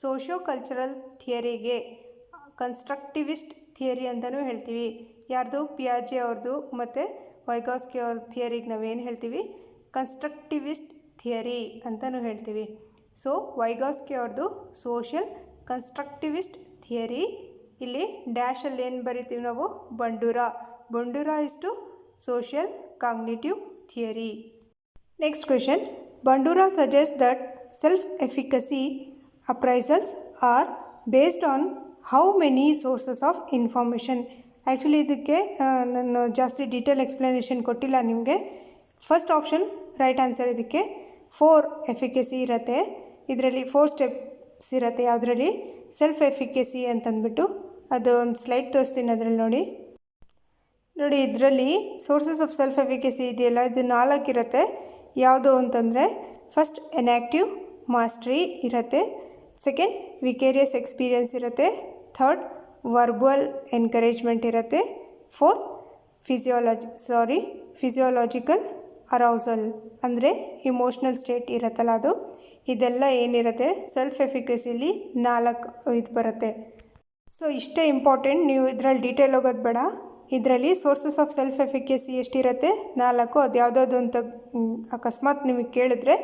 ಸೋಷಿಯೋ ಕಲ್ಚರಲ್ ಥಿಯರಿಗೆ ಕನ್ಸ್ಟ್ರಕ್ಟಿವಿಸ್ಟ್ ಥಿಯರಿ ಅಂತಲೂ ಹೇಳ್ತೀವಿ. ಯಾರ್ದು, ಪಿಯಾಜೆ ಅವ್ರದ್ದು ಮತ್ತು ವೈಗಾಸ್ಕಿ ಅವ್ರ ಥಿಯರಿಗೆ ನಾವೇನು ಹೇಳ್ತೀವಿ, ಕನ್ಸ್ಟ್ರಕ್ಟಿವಿಸ್ಟ್ ಥಿಯರಿ ಅಂತಲೂ ಹೇಳ್ತೀವಿ. ಸೊ ವೈಗಾಸ್ಕಿ ಅವ್ರದ್ದು ಸೋಷಿಯಲ್ ಕನ್ಸ್ಟ್ರಕ್ಟಿವಿಸ್ಟ್ ಥಿಯರಿ. ಇಲ್ಲಿ ಡ್ಯಾಶಲ್ಲಿ ಏನು ಬರಿತೀವಿ ನಾವು, Bandura is to social cognitive theory. Next question, Bandura suggest that self efficacy appraisals are based on how many sources of information. Actually ಇದಕ್ಕೆ ನಾನು ಜಾಸ್ತಿ ಡೀಟೇಲ್ ಎಕ್ಸ್ಪ್ಲನೇಷನ್ ಕೊಟ್ಟಿಲ್ಲ ನಿಮಗೆ. First option right answer. ಇದಕ್ಕೆ 4 ಎಫಿಕಸಿ ಇರುತ್ತೆ. ಇದರಲ್ಲಿ 4 ಸ್ಟೆಪ್ಸ್ ಇರುತ್ತೆ. ಯಾವುದರಲ್ಲಿ, ಸೆಲ್ಫ್ ಎಫಿಕಸಿ ಅಂತಂದ್ಬಿಟ್ಟು ಅದು ಒಂದು ಸ್ಲೈಡ್ ತೋರಿಸ್ತೀನಿ, ಅದರಲ್ಲಿ ನೋಡಿ. ಇದರಲ್ಲಿ ಸೋರ್ಸಸ್ ಆಫ್ ಸೆಲ್ಫ್ ಎಫಿಕಸಿ ಇದೆಯಲ್ಲ, ಇದು 4 ಇರುತ್ತೆ. ಯಾವುದು ಅಂತಂದರೆ, ಫಸ್ಟ್ ಎನ್ಯಾಕ್ಟಿವ್ ಮಾಸ್ಟ್ರಿ ಇರುತ್ತೆ, ಸೆಕೆಂಡ್ ವಿಕೇರಿಯಸ್ ಎಕ್ಸ್ಪೀರಿಯನ್ಸ್ ಇರುತ್ತೆ, ಥರ್ಡ್ ವರ್ಬಲ್ ಎನ್ಕರೇಜ್ಮೆಂಟ್ ಇರುತ್ತೆ, ಫೋರ್ತ್ ಫಿಸಿಯೋಲಾಜಿಕಲ್ ಅರೌಸಲ್ ಅಂದರೆ ಇಮೋಷ್ನಲ್ ಸ್ಟೇಟ್ ಇರುತ್ತಲ್ಲ ಅದು. ಇದೆಲ್ಲ ಏನಿರುತ್ತೆ ಸೆಲ್ಫ್ ಎಫಿಕಸಿಲಿ 4 ಇದು ಬರುತ್ತೆ. ಸೊ ಇಷ್ಟೇ ಇಂಪಾರ್ಟೆಂಟ್, ನೀವು ಇದರಲ್ಲಿ ಡೀಟೇಲ್ ಹೋಗೋದು ಬೇಡ. ಇದರಲ್ಲಿ ಸೋರ್ಸಸ್ ಆಫ್ ಸೆಲ್ಫ್ ಎಫಿಕಸಿ ಎಷ್ಟಿರುತ್ತೆ, 4. ಅದು ಯಾವುದಾದ್ರು ಅಂತ ಅಕಸ್ಮಾತ್ ನಿಮಗೆ ಕೇಳಿದ್ರೆ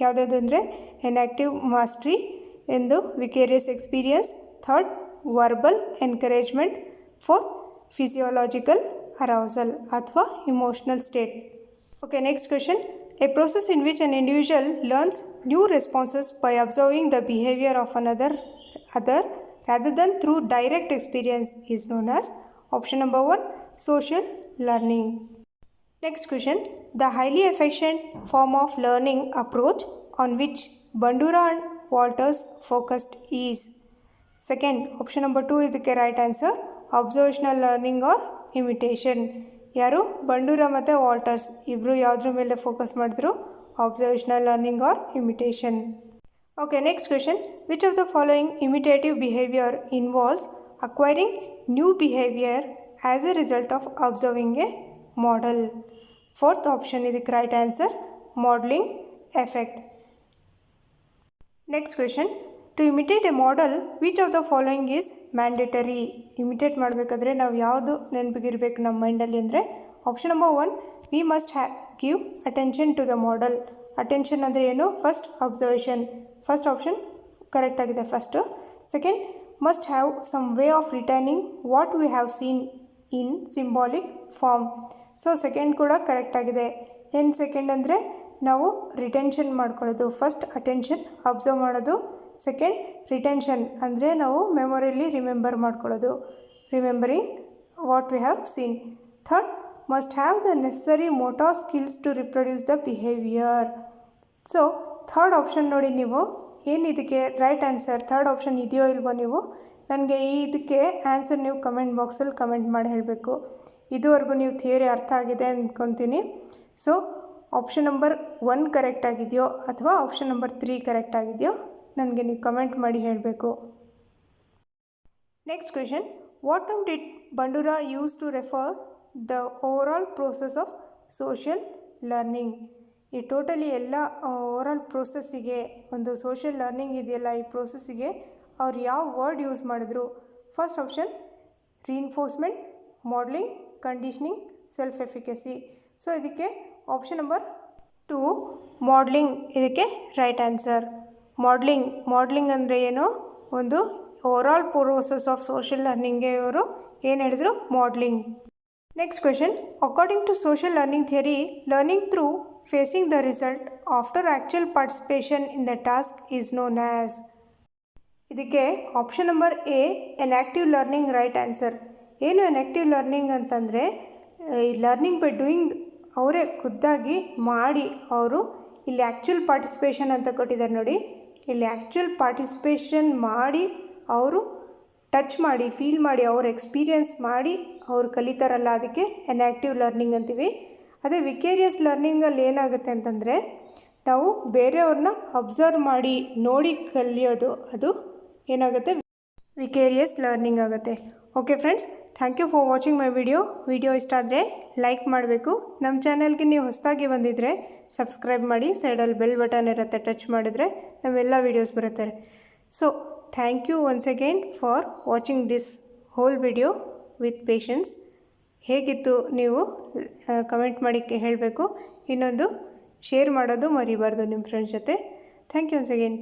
ಯಾವುದಾದ್ರು ಅಂದರೆ ಎನ್ಯಾಕ್ಟಿವ್ ಮಾಸ್ಟ್ರಿ ಎಂದು, vicarious experience, third verbal encouragement, fourth physiological arousal ಅಥವಾ emotional state. Okay, next question. A process in which an individual learns new responses by observing the behavior of another rather than through direct experience is known as option number 1 social learning. Next question. The highly efficient form of learning approach on which Bandura and Walters focused is, second option number 2 is the right answer, observational learning or imitation. ಯಾರು, Bandura ಮತ್ತು Walters ಇಬ್ಬರು ಯಾವುದ್ರ ಮೇಲೆ focus ಮಾಡಿದ್ರು, observational learning or imitation. Okay, next question. Which of the following imitative behaviour involves acquiring new behaviour as a result of observing a model? Fourth option ಇದಕ್ಕೆ right answer, modelling effect. Next question. To imitate a model which of the following is mandatory? Imitate ಮಾಡಬೇಕಾದ್ರೆ ನಾವು ಯಾವುದು ನೆನಪಿಗಿರ್ಬೇಕು ನಮ್ಮ ಮೈಂಡಲ್ಲಿ ಅಂದರೆ, option number 1 we must give attention to the model. Attention ಅಂದರೆ ಏನು, first observation. First option correct ಆಗಿದೆ first. Second, must have some way of returning what we have seen in symbolic form. So second ಕೂಡ correct ಆಗಿದೆ. ಏನು second ಅಂದರೆ, ನಾವು retention ಮಾಡ್ಕೊಳ್ಳೋದು. First attention, observe ಮಾಡೋದು. ಸೆಕೆಂಡ್ ರಿಟೆನ್ಷನ್ ಅಂದರೆ ನಾವು ಮೆಮೊರಿಯಲ್ಲಿ ರಿಮೆಂಬರ್ ಮಾಡ್ಕೊಳ್ಳೋದು, remembering what we have seen. Third, must have the necessary motor skills to reproduce the behaviour. So third option ನೋಡಿ, ನೀವು ಏನು ಇದಕ್ಕೆ ರೈಟ್ ಆನ್ಸರ್ ಥರ್ಡ್ ಆಪ್ಷನ್ ಇದೆಯೋ ಇಲ್ವೋ, ನೀವು ನನಗೆ ಇದಕ್ಕೆ ಆನ್ಸರ್ ನೀವು ಕಮೆಂಟ್ ಬಾಕ್ಸಲ್ಲಿ ಕಮೆಂಟ್ ಮಾಡಿ ಹೇಳಬೇಕು. ಇದುವರೆಗೂ ನೀವು ಥಿಯರಿ ಅರ್ಥ ಆಗಿದೆ ಅಂದ್ಕೊತೀನಿ. ಸೊ ಆಪ್ಷನ್ ನಂಬರ್ 1 ಕರೆಕ್ಟ್ ಆಗಿದೆಯೋ ಅಥವಾ ಆಪ್ಷನ್ ನಂಬರ್ 3 ಕರೆಕ್ಟ್ ಆಗಿದೆಯೋ ನನಗೆ ನೀವು ಕಮೆಂಟ್ ಮಾಡಿ ಹೇಳಬೇಕು. Next question. What term did Bandura use to refer the overall process of social learning? ಈ ಟೋಟಲಿ ಎಲ್ಲ ಓವರಾಲ್ ಪ್ರೋಸೆಸ್ಸಿಗೆ, ಒಂದು ಸೋಷಿಯಲ್ ಲರ್ನಿಂಗ್ ಇದೆಯಲ್ಲ ಈ ಪ್ರೋಸೆಸ್ಸಿಗೆ ಅವ್ರು ಯಾವ ವರ್ಡ್ ಯೂಸ್ ಮಾಡಿದ್ರು? First option reinforcement, modelling, conditioning, self efficacy. So ಇದಕ್ಕೆ ಆಪ್ಷನ್ ನಂಬರ್ 2 ಮಾಡಲಿಂಗ್ ಇದಕ್ಕೆ ರೈಟ್ ಆನ್ಸರ್. ಮಾಡಲಿಂಗ್ ಅಂದರೆ ಏನು, ಒಂದು ಓವರಾಲ್ ಪ್ರೋಸೆಸ್ ಆಫ್ ಸೋಷಿಯಲ್ ಲರ್ನಿಂಗ್ಗೆ ಇವರು ಏನು ಹೇಳಿದ್ರು, modelling. Next question. According to social learning theory, learning through facing the result after actual participation in the task is known as. ಇದಕ್ಕೆ option number a enactive learning right answer. ಏನು enactive learning ಅಂತಂದರೆ, ಈ learning by doing ಅವರೇ ಖುದ್ದಾಗಿ ಮಾಡಿ, ಅವರು ಇಲ್ಲಿ actual participation ಅಂತ ಕೊಟ್ಟಿದ್ದಾರೆ ನೋಡಿ. ಇಲ್ಲಿ ಆ್ಯಕ್ಚುಯಲ್ ಪಾರ್ಟಿಸಿಪೇಷನ್ ಮಾಡಿ, ಅವರು ಟಚ್ ಮಾಡಿ, ಫೀಲ್ ಮಾಡಿ, ಅವ್ರು ಎಕ್ಸ್ಪೀರಿಯನ್ಸ್ ಮಾಡಿ ಅವ್ರು ಕಲಿತಾರಲ್ಲ, ಅದಕ್ಕೆ ಎನ್ಯಾಕ್ಟಿವ್ ಲರ್ನಿಂಗ್ ಅಂತೀವಿ. ಅದೇ ವಿಕೇರಿಯಸ್ ಲರ್ನಿಂಗಲ್ಲಿ ಏನಾಗುತ್ತೆ ಅಂತಂದರೆ, ನಾವು ಬೇರೆಯವ್ರನ್ನ ಅಬ್ಸರ್ವ್ ಮಾಡಿ ನೋಡಿ ಕಲಿಯೋದು, ಅದು ಏನಾಗುತ್ತೆ, ವಿಕೇರಿಯಸ್ ಲರ್ನಿಂಗ್ ಆಗುತ್ತೆ. Okay friends, thank you for watching my video ಇಷ್ಟ ಆದರೆ ಲೈಕ್ ಮಾಡಬೇಕು. ನಮ್ಮ ಚಾನಲ್ಗೆ ನೀವು ಹೊಸದಾಗಿ ಬಂದಿದ್ದರೆ ಸಬ್ಸ್ಕ್ರೈಬ್ ಮಾಡಿ. ಸೈಡಲ್ಲಿ ಬೆಲ್ ಬಟನ್ ಇರುತ್ತೆ, ಟಚ್ ಮಾಡಿದ್ರೆ ನಮ್ಮೆಲ್ಲ ವೀಡಿಯೋಸ್ ಬರುತ್ತೆ. So thank you once again for watching this whole video with patience. ಹೇಗಿತ್ತು ನೀವು ಕಮೆಂಟ್ ಮಾಡಿ ಹೇಳಬೇಕು. ಇನ್ನೊಂದು, ಶೇರ್ ಮಾಡೋದು ಮರಿಬಾರ್ದು ನಿಮ್ಮ ಫ್ರೆಂಡ್ಸ್ ಜೊತೆ. Thank you once again.